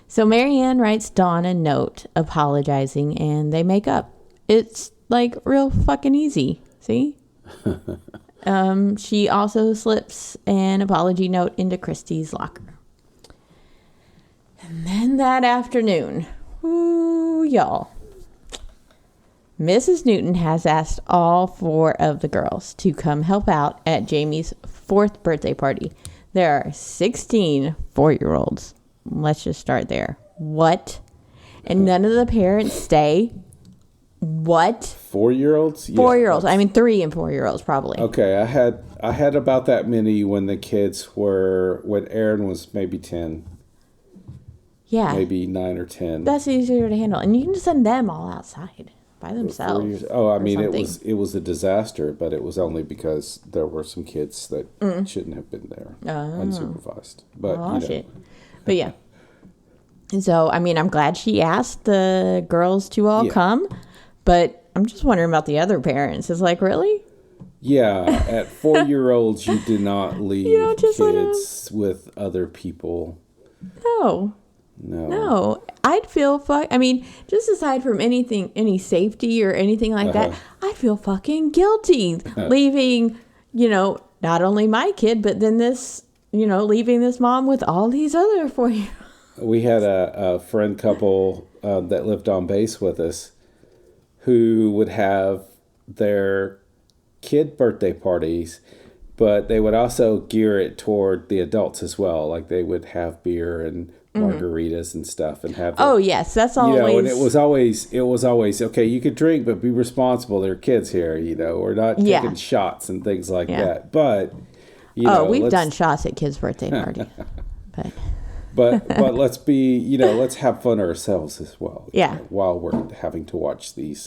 So Marianne writes Dawn a note apologizing, and they make up. It's like real fucking easy. See? She also slips an apology note into Christy's locker. And then that afternoon, ooh, y'all, Mrs. Newton has asked all 4 of the girls to come help out at Jamie's 4th birthday party. There are 16 4-year-olds. Let's just start there. What? And none of the parents stay? What? 4-year-olds? 4-year-olds. I mean, 3 and 4-year-olds probably. Okay, I had about that many when when Aaron was maybe 10. Yeah. Maybe 9 or 10. That's easier to handle. And you can just send them all outside by themselves. I mean, it was a disaster, but it was only because there were some kids that shouldn't have been there, unsupervised. But Shit. But yeah. And so, I mean, I'm glad she asked the girls to all come, but I'm just wondering about the other parents. It's like, really? Yeah, at 4-year-olds, you do not leave just kids with other people. No. I'd feel I mean, just aside from any safety or anything like that, I'd feel fucking guilty leaving, not only my kid, but then this, leaving this mom with all these other 4-year-olds. We had a friend couple that lived on base with us who would have their kid birthday parties, but they would also gear it toward the adults as well. Like they would have beer and margaritas and stuff and have yes, that's always, and it was always okay, you could drink but be responsible, there are kids here, we're not taking shots and things like that. But we've done shots at kids' birthday party. but let's be let's have fun ourselves as well, while we're having to watch these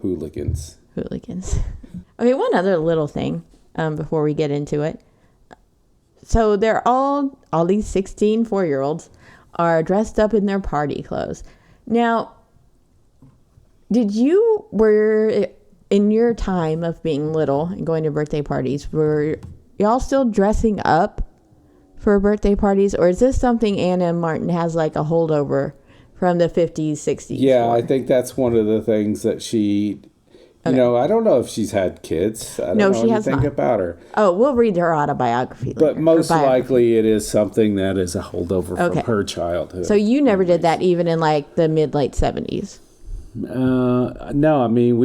hooligans. Okay, one other little thing before we get into it. So they're all these 16 4-year-olds are dressed up in their party clothes. Now, were in your time of being little and going to birthday parties, were y'all still dressing up for birthday parties, or is this something Anna Martin has like a holdover from the 50s, 60s? Yeah, I think that's one of the things that she... I don't know if she's had kids. I don't know anything about her. Oh, we'll read her autobiography later. But most likely it is something that is a holdover from her childhood. So you never did that even in like the mid-late 70s? No, I mean,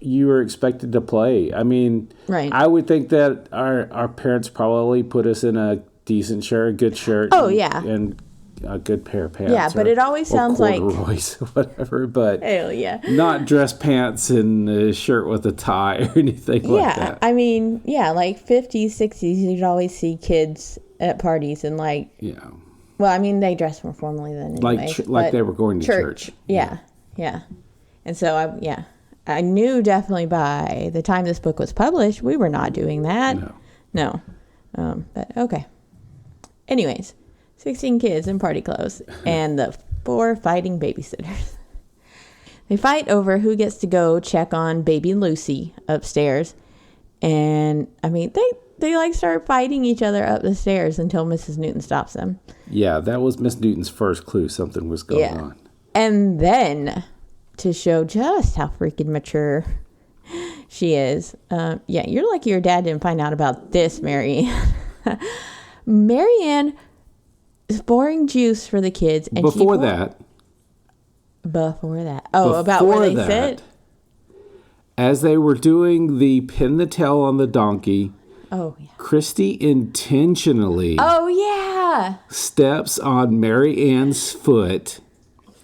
you were expected to play. I mean, I would think that our parents probably put us in a decent shirt, a good shirt. Oh, and a good pair of pants. Yeah, but it always sounds like corduroys or whatever, but hell yeah, not dress pants and a shirt with a tie or anything like that. I mean, like 50s, 60s, you'd always see kids at parties and like, well, I mean, they dress more formally than anyway, like they were going to church. Yeah. And so I knew definitely by the time this book was published, we were not doing that. No. But okay. Anyways. 16 kids in party clothes and the 4 fighting babysitters. They fight over who gets to go check on baby Lucy upstairs. And I mean, they like start fighting each other up the stairs until Mrs. Newton stops them. Yeah, that was Miss Newton's first clue something was going on. And then to show just how freaking mature she is. You're lucky your dad didn't find out about this, Marianne. Marianne is pouring juice for the kids. And Before that. About where they sit? As they were doing the pin the tail on the donkey, Oh, yeah. Christy intentionally Oh, yeah. steps on Mary Ann's foot.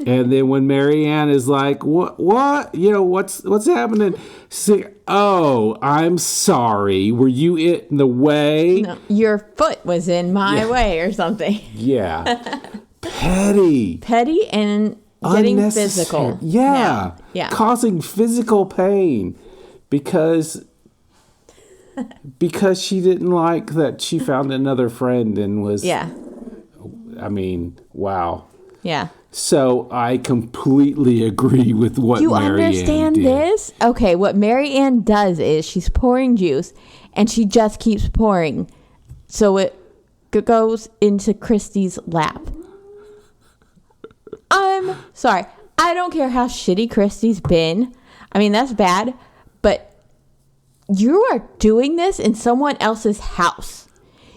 And then when Mary Ann is like, what, what's happening? She's like, oh, I'm sorry. Were you in the way? No, your foot was in my way or something. Yeah. Petty And getting physical. Yeah. Yeah. Causing physical pain because she didn't like that she found another friend and was... Yeah. I mean, wow. Yeah. So I completely agree with what You Mary Ann understand did. this? Okay, what Mary Ann does is she's pouring juice and she just keeps pouring. So it goes into Christy's lap. I'm sorry. I don't care how shitty Christy's been. I mean, that's bad. But you are doing this in someone else's house.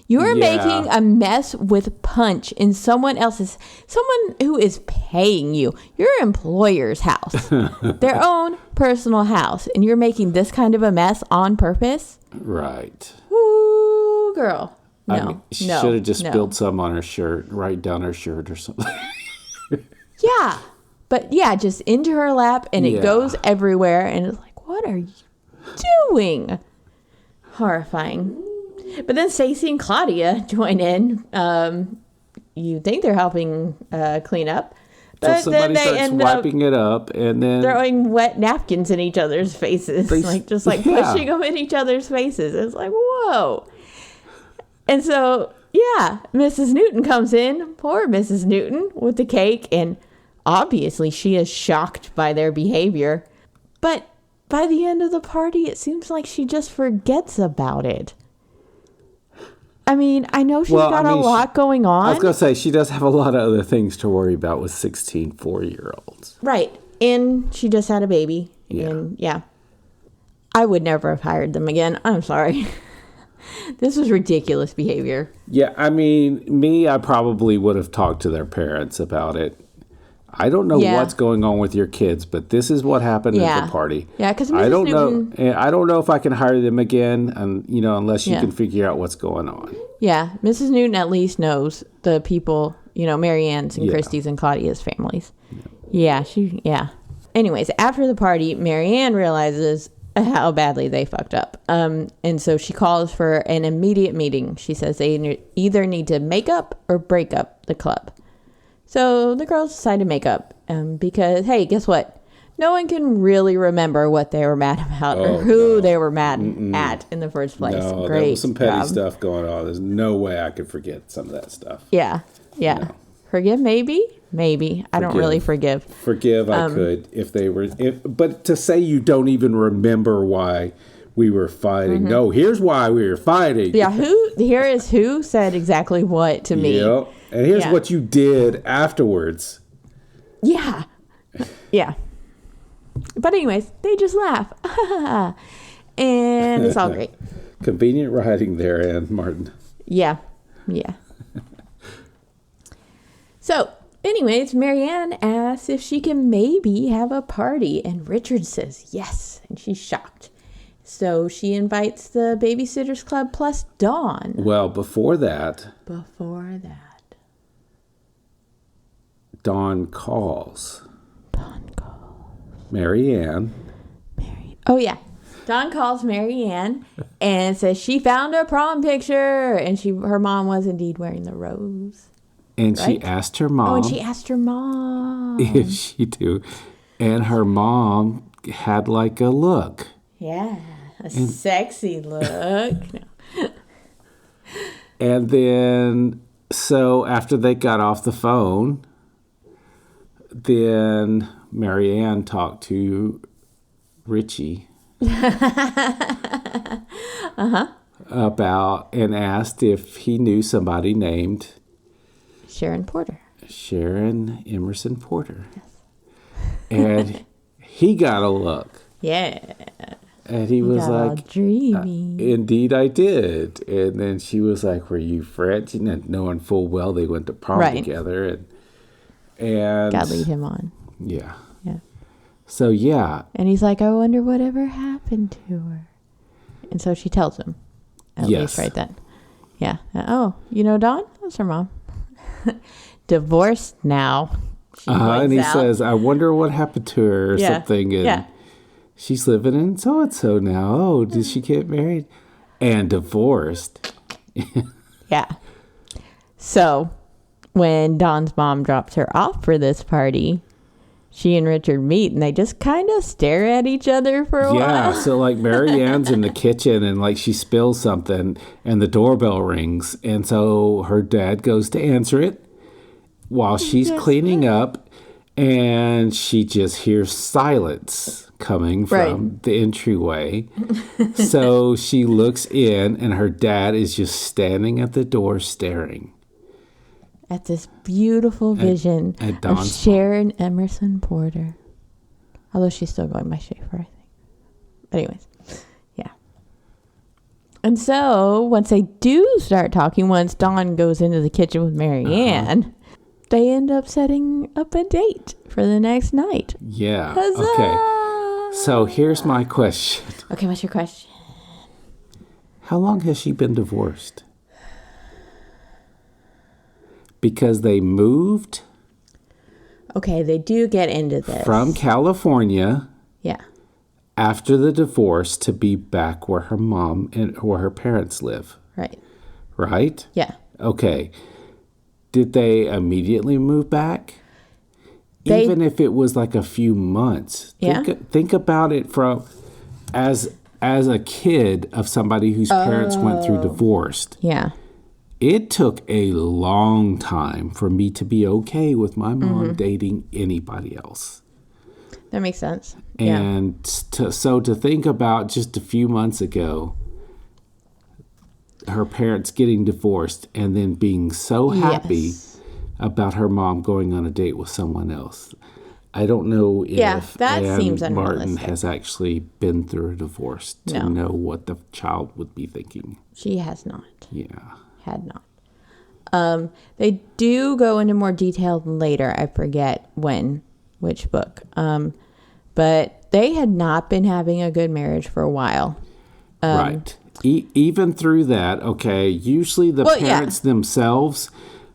You are making a mess with punch in someone who is paying you, your employer's house, their own personal house. And you're making this kind of a mess on purpose? Right. Ooh, girl. No, I mean, she should have just spilled some on her shirt, right down her shirt or something. Yeah. But yeah, just into her lap and it goes everywhere. And it's like, what are you doing? Horrifying. But then Stacey and Claudia join in. You think they're helping clean up. But so somebody then they starts end wiping it up and then... throwing wet napkins in each other's faces. Pushing them in each other's faces. It's like, whoa. And so, yeah, Mrs. Newton comes in. Poor Mrs. Newton with the cake. And obviously she is shocked by their behavior. But by the end of the party, it seems like she just forgets about it. I mean, I know she's got a lot going on. I was going to say, she does have a lot of other things to worry about with 16 4-year-olds. Right. And she just had a baby. Yeah. And I would never have hired them again. I'm sorry. This was ridiculous behavior. Yeah, I mean, I probably would have talked to their parents about it. I don't know what's going on with your kids, but this is what happened at the party. Yeah, because I don't know if I can hire them again, and unless you can figure out what's going on. Yeah, Mrs. Newton at least knows the people, Mary Ann's and Christy's and Claudia's families. Yeah, Anyways, after the party, Mary Ann realizes how badly they fucked up. And so she calls for an immediate meeting. She says they either need to make up or break up the club. So the girls decide to make up because, hey, guess what? No one can really remember what they were mad about or who they were mad at in the first place. No, Great there was some petty job. stuff going on. There's no way I could forget some of that stuff. Yeah. No. Forgive, maybe. I don't really forgive. Forgive, I could if they were. But to say you don't even remember why we were fighting. Mm-hmm. No, here's why we were fighting. Yeah, who said exactly what to me. Yep. And here's what you did afterwards. Yeah. Yeah. But anyways, they just laugh. And it's all great. Convenient writing there, Ann Martin. Yeah. So, anyways, Marianne asks if she can maybe have a party. And Richard says yes. And she's shocked. So she invites the Babysitters Club plus Dawn. Well, before that, Dawn calls. Marianne. Oh, yeah. Dawn calls Marianne and says she found a prom picture. And her mom was indeed wearing the rose. And she asked her mom. Oh, and she asked her mom. If she do. And her mom had like a look. Yeah. Sexy look. And then, so after they got off the phone, then Marianne talked to Richie about and asked if he knew somebody named Sharon Emerson Porter. Yes. And he got a look. Yeah. And he was like, dreamy. Indeed I did. And then she was like, were you friends? Knowing full well they went to prom together. And God lead him on. Yeah. Yeah. So, yeah. And he's like, I wonder whatever happened to her. And so she tells him. at Yes. least right then. Yeah. Oh, you know Dawn? That's her mom. Divorced now. She And he points out. says, I wonder what happened to her or Yeah. something. And Yeah. she's living in so-and-so now. Oh, did she get married? And divorced. Yeah. So when Dawn's mom drops her off for this party, she and Richard meet and they just kind of stare at each other for a Yeah, while. so like Mary Ann's in the kitchen and like she spills something and the doorbell rings. And so her dad goes to answer it while she's cleaning up and she just hears silence coming from the entryway. So she looks in and her dad is just standing at the door staring. At this beautiful vision at of Dawn's Sharon Emerson Porter. Although she's still going by Schaefer, I think. But anyways, yeah. And so once they do start talking, once Dawn goes into the kitchen with Mary Ann, they end up setting up a date for the next night. Yeah. Huzzah! Okay. So here's my question. Okay, what's your question? How long has she been divorced? Because they moved Okay, they do get into this. from California Yeah. after the divorce to be back where her mom and where her parents live, Right. right? Yeah. Okay. Did they immediately move back? They- Even if it was like a few months. Yeah. Think about it from as a kid of somebody whose parents went through divorced. Yeah. It took a long time for me to be okay with my mom dating anybody else. That makes sense. Yeah. And so to think about just a few months ago, her parents getting divorced and then being so happy Yes. about her mom going on a date with someone else. I don't know Yeah, if that Ann seems Martin unrealistic. has actually been through a divorce to No. know what the child would be thinking. She has not. Yeah. Had not. They do go into more detail later. I forget which book. But they had not been having a good marriage for a while. Right. Even through that, okay, usually the Well, yeah. parents themselves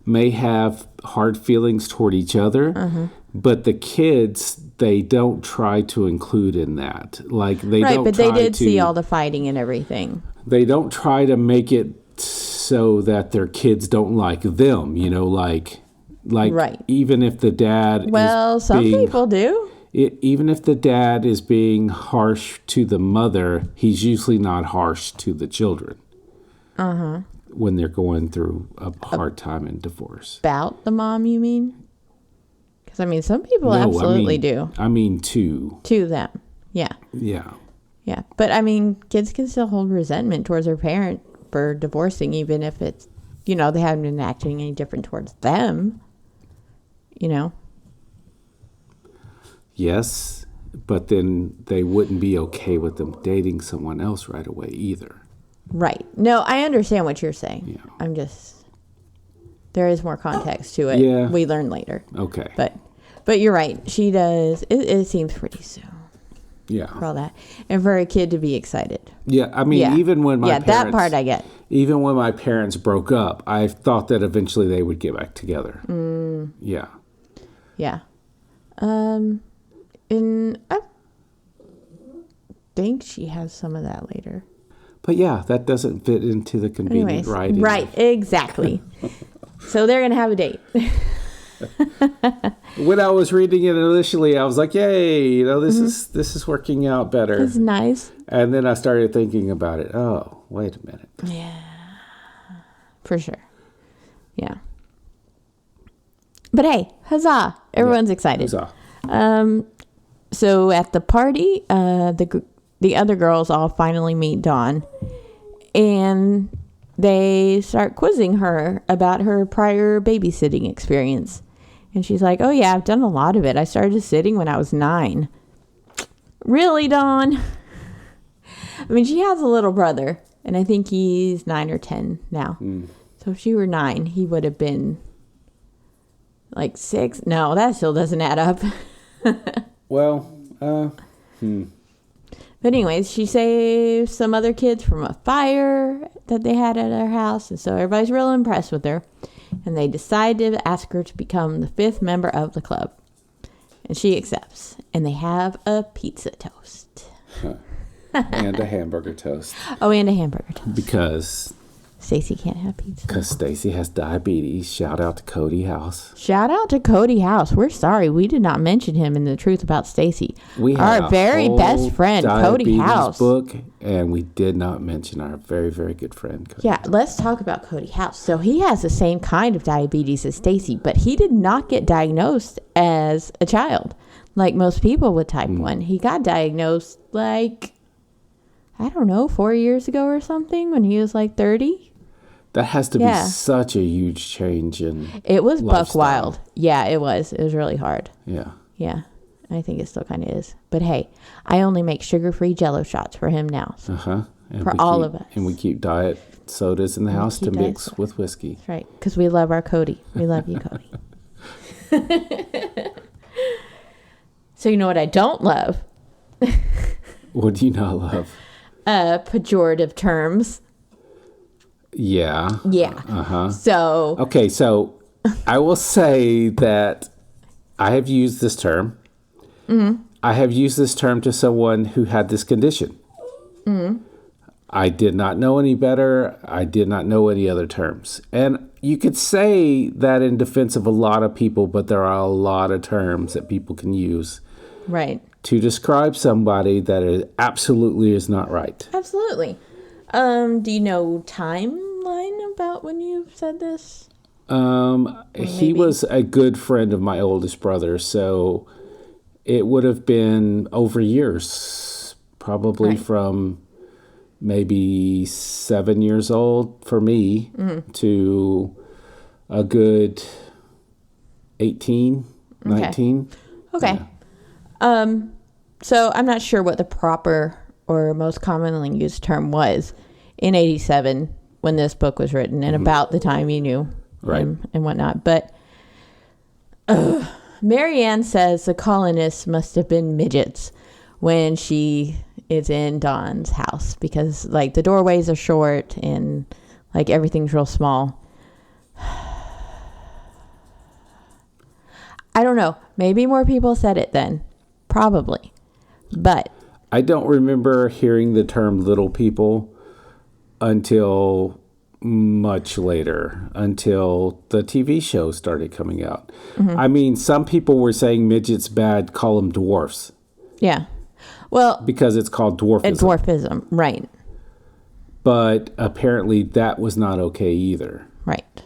may have hard feelings toward each other, but the kids, they don't try to include in that. Like they Right, don't but they try did to, see all the fighting and everything. they don't try to make it so that their kids don't like them, like Right. even if the dad Well, is some being, people do. even if the dad is being harsh to the mother, he's usually not harsh to the children. When they're going through a hard time in divorce. About the mom, you mean? Because, I mean, some people absolutely do. I mean, to them. Yeah. yeah. Yeah. But, I mean, kids can still hold resentment towards their parent for divorcing, even if it's, they haven't been acting any different towards them. Yes, but then they wouldn't be okay with them dating someone else right away either. Right. No, I understand what you're saying. Yeah. I'm just, there is more context to it. Yeah. We learn later. Okay. But you're right. She does. It seems pretty soon for Yeah. all that. And for a kid to be excited. Yeah. I mean, Yeah. even when my Yeah, parents, that part I get. even when my parents broke up, I thought that eventually they would get back together. Yeah. Yeah. And I think she has some of that later. But yeah, that doesn't fit into the convenient Anyways, writing. right, exactly. So they're going to have a date. When I was reading it initially, I was like, "Yay! This is working out better." It's nice. And then I started thinking about it. Oh, wait a minute. Yeah. For sure. Yeah. But hey, huzzah. Everyone's excited. Huzzah. So at the party, the other girls all finally meet Dawn, and they start quizzing her about her prior babysitting experience. And she's like, "Oh yeah, I've done a lot of it. I started sitting when I was 9. Really, Dawn? I mean, she has a little brother, and I think he's 9 or 10 now. So if she were 9, he would have been like 6. No, that still doesn't add up. Well, But anyways, she saved some other kids from a fire that they had at her house. And so everybody's real impressed with her. And they decide to ask her to become the 5th member of the club. And she accepts. And they have a pizza toast. And a hamburger toast. Oh, and a hamburger toast. Because Stacy can't have pizza. Because Stacy has diabetes. Shout out to Cody House. Shout out to Cody House. We're sorry. We did not mention him in the truth about Stacy. We had our very best friend, Cody House. Book, and we did not mention our very, very good friend, Cody. Yeah, let's talk about Cody House. So he has the same kind of diabetes as Stacy, but he did not get diagnosed as a child like most people with type 1. He got diagnosed like, I don't know, 4 years ago or something when he was like 30. That has to be such a huge change in It was lifestyle. buck wild. Yeah, it was. It was really hard. Yeah. Yeah. I think it still kind of is. But hey, I only make sugar-free Jell-O shots for him now. So for all of us. And we keep diet sodas in the house to mix with whiskey. That's right. Because we love our Cody. We love you, Cody. So you know what I don't love? What do you not love? Pejorative terms. Yeah. Yeah. So. Okay, so I will say that I have used this term. Mm-hmm. I have used this term to someone who had this condition. Mm-hmm. I did not know any better. I did not know any other terms. And you could say that in defense of a lot of people, but there are a lot of terms that people can use. Right. To describe somebody that absolutely is not right. Absolutely. Do you know timeline about when you said this? He was a good friend of my oldest brother, so it would have been over years, probably from maybe 7 years old for me to a good 18, 19. Okay. Yeah. So I'm not sure what the proper or most commonly used term was in 87 when this book was written and about the time you knew him and whatnot. But Marianne says the colonists must have been midgets when she is in Dawn's house because like the doorways are short and like everything's real small. I don't know. Maybe more people said it then. Probably. But I don't remember hearing the term little people until much later, until the TV show started coming out. I mean, some people were saying midgets bad, call them dwarfs. Yeah. Well, because it's called dwarfism. Dwarfism, right. But apparently that was not okay either. Right.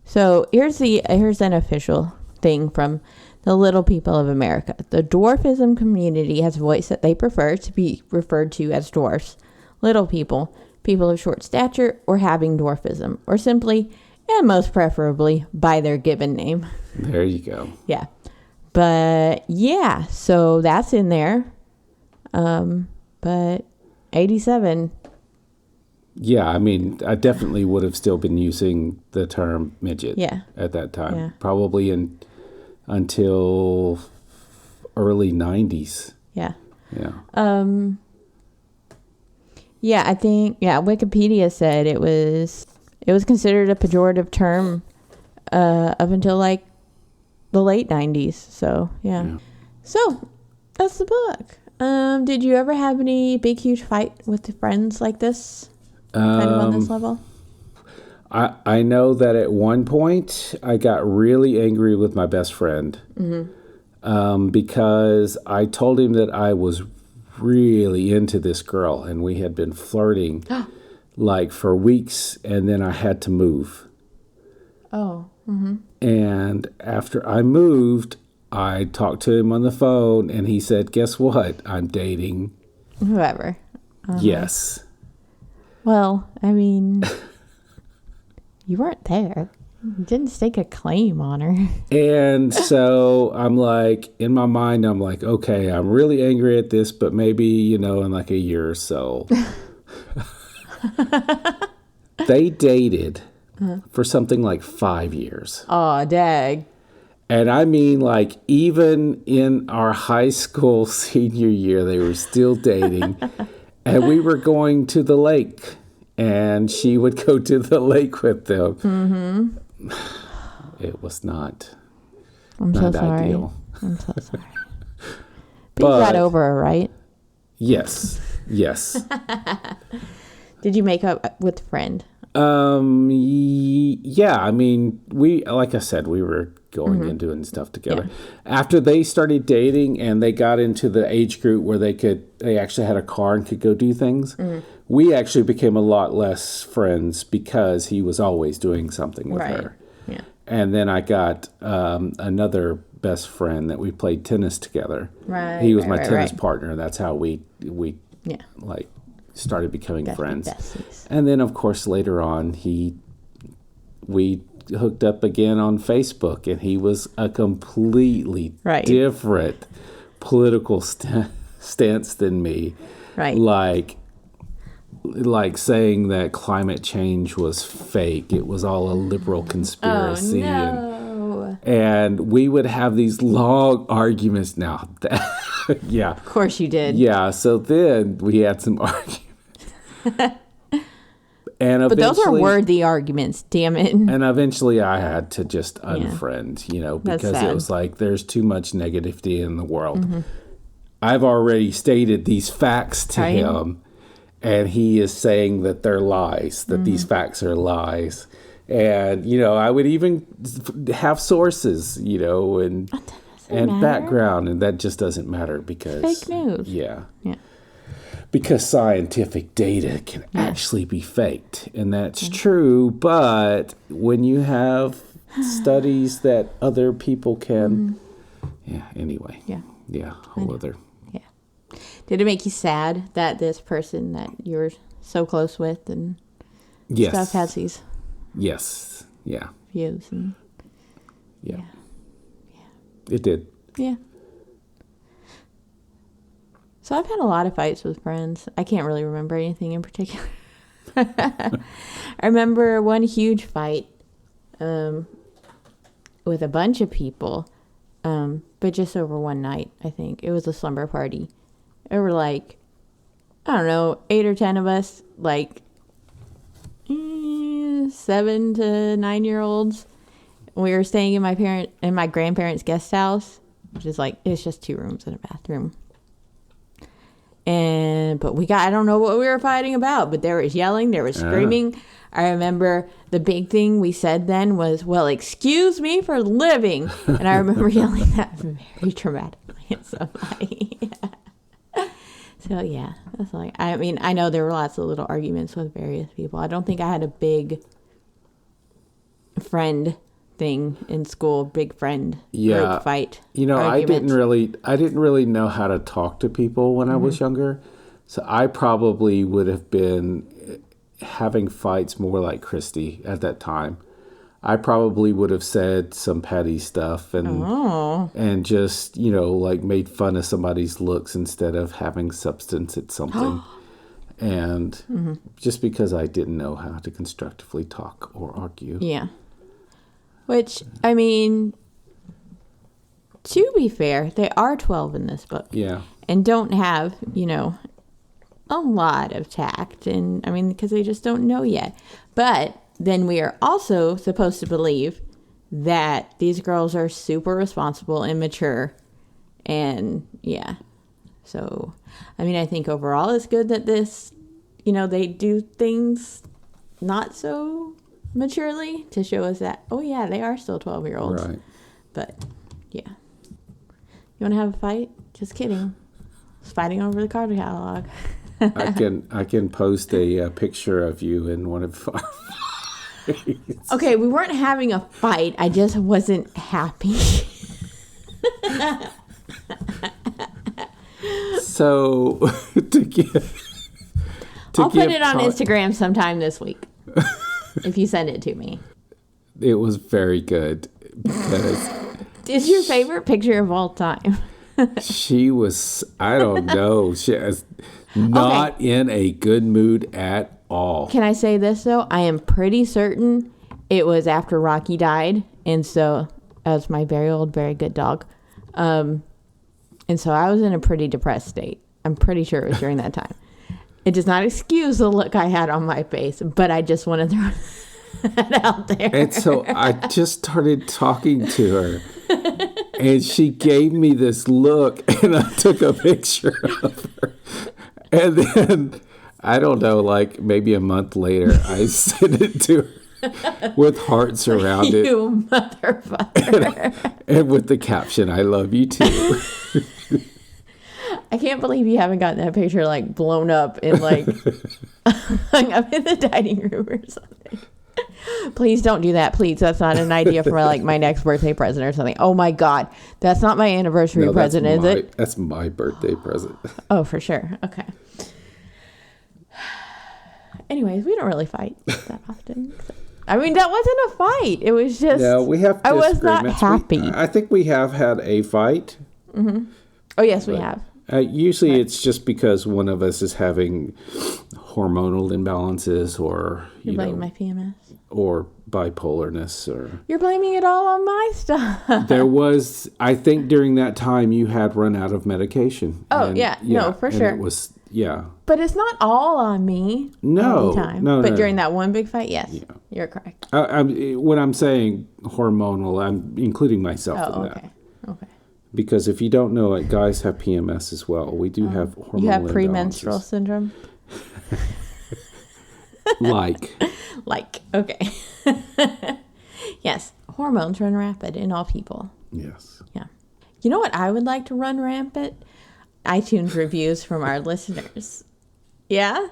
So here's an official thing from the Little People of America. The dwarfism community has voiced that they prefer to be referred to as dwarfs, little people, people of short stature, or having dwarfism, or simply, and most preferably, by their given name. There you go. Yeah. But yeah, so that's in there. But 87. Yeah, I mean, I definitely would have still been using the term midget at that time. Yeah. Probably until early 90s. Yeah. Yeah. Yeah, I think Wikipedia said it was considered a pejorative term up until like the late 90s. So, yeah. So, that's the book. Did you ever have any big huge fight with friends like this? Kind of on this level? I know that at one point I got really angry with my best friend because I told him that I was really into this girl and we had been flirting like for weeks, and then I had to move. Oh. Mm-hmm. And after I moved, I talked to him on the phone and he said, "Guess what? I'm dating whoever." Yes. Well, I mean, you weren't there. You didn't stake a claim on her. And so I'm like, in my mind, I'm like, okay, I'm really angry at this, but maybe, in like a year or so. They dated for something like 5 years. Aw, dag. And I mean, like, even in our high school senior year, they were still dating. And we were going to the lake. And she would go to the lake with them. Mm-hmm. It was not, I'm not so sorry. ideal. I'm so sorry. But you got over her, right? Yes. Yes. Did you make up with a friend? Yeah. I mean, like I said, we were going and doing stuff together. Yeah. After they started dating and they got into the age group where they actually had a car and could go do things, we actually became a lot less friends because he was always doing something with her. Yeah. And then I got another best friend that we played tennis together. Right. He was my tennis partner. That's how we like started becoming friends. Besties. And then of course later on we hooked up again on Facebook, and he was a completely different political stance than me. Right. Like saying that climate change was fake. It was all a liberal conspiracy. Oh, no. And we would have these long arguments now. Yeah. Of course you did. Yeah. So then we had some arguments. But those are worthy arguments, damn it. And eventually I had to just unfriend, because it was like there's too much negativity in the world. Mm-hmm. I've already stated these facts to him, and he is saying that they're lies, that these facts are lies. And, I would even have sources, and background, and that just doesn't matter because... Fake news. Yeah. Because scientific data can actually be faked, and that's true. But when you have studies that other people can, anyway, whole other. Yeah. Did it make you sad that this person that you're so close with and stuff has these? Yes. Yeah. Views and. Yeah. It did. Yeah. So I've had a lot of fights with friends. I can't really remember anything in particular. I remember one huge fight with a bunch of people, but just over one night, I think. It was a slumber party. There were like, I don't know, 8 or 10 of us, like 7 to 9-year-olds. We were staying in my grandparents' guest house, which is like, it's just 2 rooms and a bathroom. But I don't know what we were fighting about, but there was yelling, there was screaming. I remember the big thing we said then was, well, excuse me for living. And I remember yelling that very dramatically at somebody. So yeah, that's like, I mean, I know there were lots of little arguments with various people. I don't think I had a big friend thing in school, big friend group fight. Argument. I didn't really know how to talk to people when I was younger. So I probably would have been having fights more like Christy at that time. I probably would have said some petty stuff and just, like made fun of somebody's looks instead of having substance at something. And just because I didn't know how to constructively talk or argue. Yeah. Which, I mean, to be fair, they are 12 in this book. Yeah. And don't have, a lot of tact. And, I mean, because they just don't know yet. But then we are also supposed to believe that these girls are super responsible and mature. And, yeah. So, I mean, I think overall it's good that this, they do things not so maturely to show us that, oh yeah, they are still 12-year-olds. Right. But yeah. You want to have a fight? Just kidding. It's fighting over the card catalog. I can post a picture of you in one of our fights. Okay, we weren't having a fight. I just wasn't happy. So I'll put it on Instagram sometime this week. If you send it to me. It was very good because it's your favorite picture of all time. She was, I don't know, she was not in a good mood at all. Can I say this though? I am pretty certain it was after Rocky died, and so as my very old, very good dog. And so I was in a pretty depressed state. I'm pretty sure it was during that time. It does not excuse the look I had on my face, but I just wanted to throw that out there. And so I just started talking to her, and she gave me this look, and I took a picture of her. And then, I don't know, like maybe a month later, I sent it to her with hearts around it. You motherfucker. And with the caption, I love you too. I can't believe you haven't gotten that picture like blown up and like hung up in the dining room or something. Please don't do that. Please. That's not an idea for like my next birthday present or something. Oh my God. That's not my anniversary present, is it? That's my birthday present. Oh, for sure. Okay. Anyways, we don't really fight that often. I mean, that wasn't a fight. It was just. No, we have. I was not happy. I think we have had a fight. Mm-hmm. Oh yes, we have. Usually, it's just because one of us is having hormonal imbalances, or You're blaming my PMS, or bipolarness, or you're blaming it all on my stuff. There was, I think, during that time you had run out of medication. Oh yeah, no, for sure. It was But it's not all on me. No, all the time. no. But during that one big fight, yes, you're correct. When I'm saying hormonal, I'm including myself in that. Okay. Because if you don't know it, guys have PMS as well. We do have hormonal. You have imbalances. premenstrual syndrome. Like, okay. Yes, hormones run rapid in all people. Yes. Yeah. You know what I would like to run rampant? iTunes reviews from our listeners. Yeah?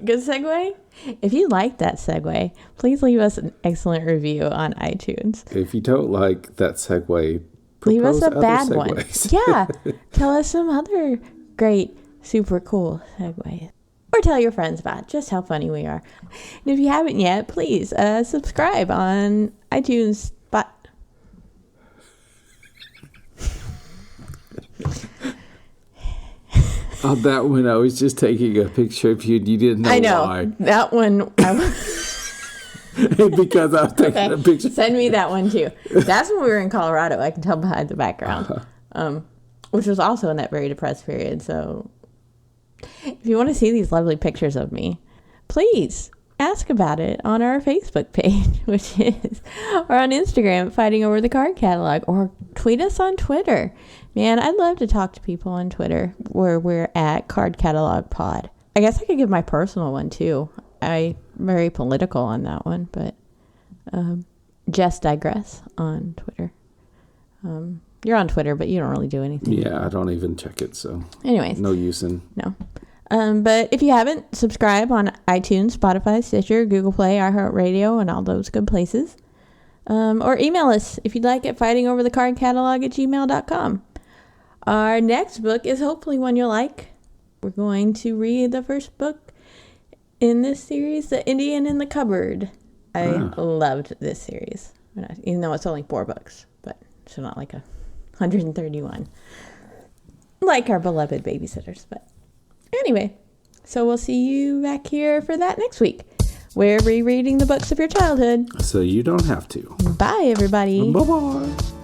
Good segue? If you like that segue, please leave us an excellent review on iTunes. If you don't like that segue, leave us a bad segues. one. Yeah. Tell us some other great, super cool segues. Or tell your friends about just how funny we are. And if you haven't yet, please subscribe on iTunes. On that one, I was just taking a picture of you, and you didn't know why. I know. That one. Because I was taking a picture. Send me that one, too. That's when we were in Colorado. I can tell behind the background. Which was also in that very depressed period. So if you want to see these lovely pictures of me, please ask about it on our Facebook page, which is, or on Instagram, Fighting Over the Card Catalog, or tweet us on Twitter. Man, I'd love to talk to people on Twitter where we're at Card Catalog Pod. I guess I could give my personal one too. I'm very political on that one, but just digress on Twitter. You're on Twitter, but you don't really do anything. Yeah, I don't even check it, so. Anyways. No use in. No. But if you haven't, subscribe on iTunes, Spotify, Stitcher, Google Play, iHeartRadio, and all those good places. Or email us if you'd like at fightingoverthecardcatalog@gmail.com. Our next book is hopefully one you'll like. We're going to read the first book in this series, The Indian in the Cupboard. I loved this series, even though it's only 4 books, but it's not like 131. Like our beloved Babysitters, but anyway, so we'll see you back here for that next week. We're rereading the books of your childhood. So you don't have to. Bye, everybody. Bye-bye.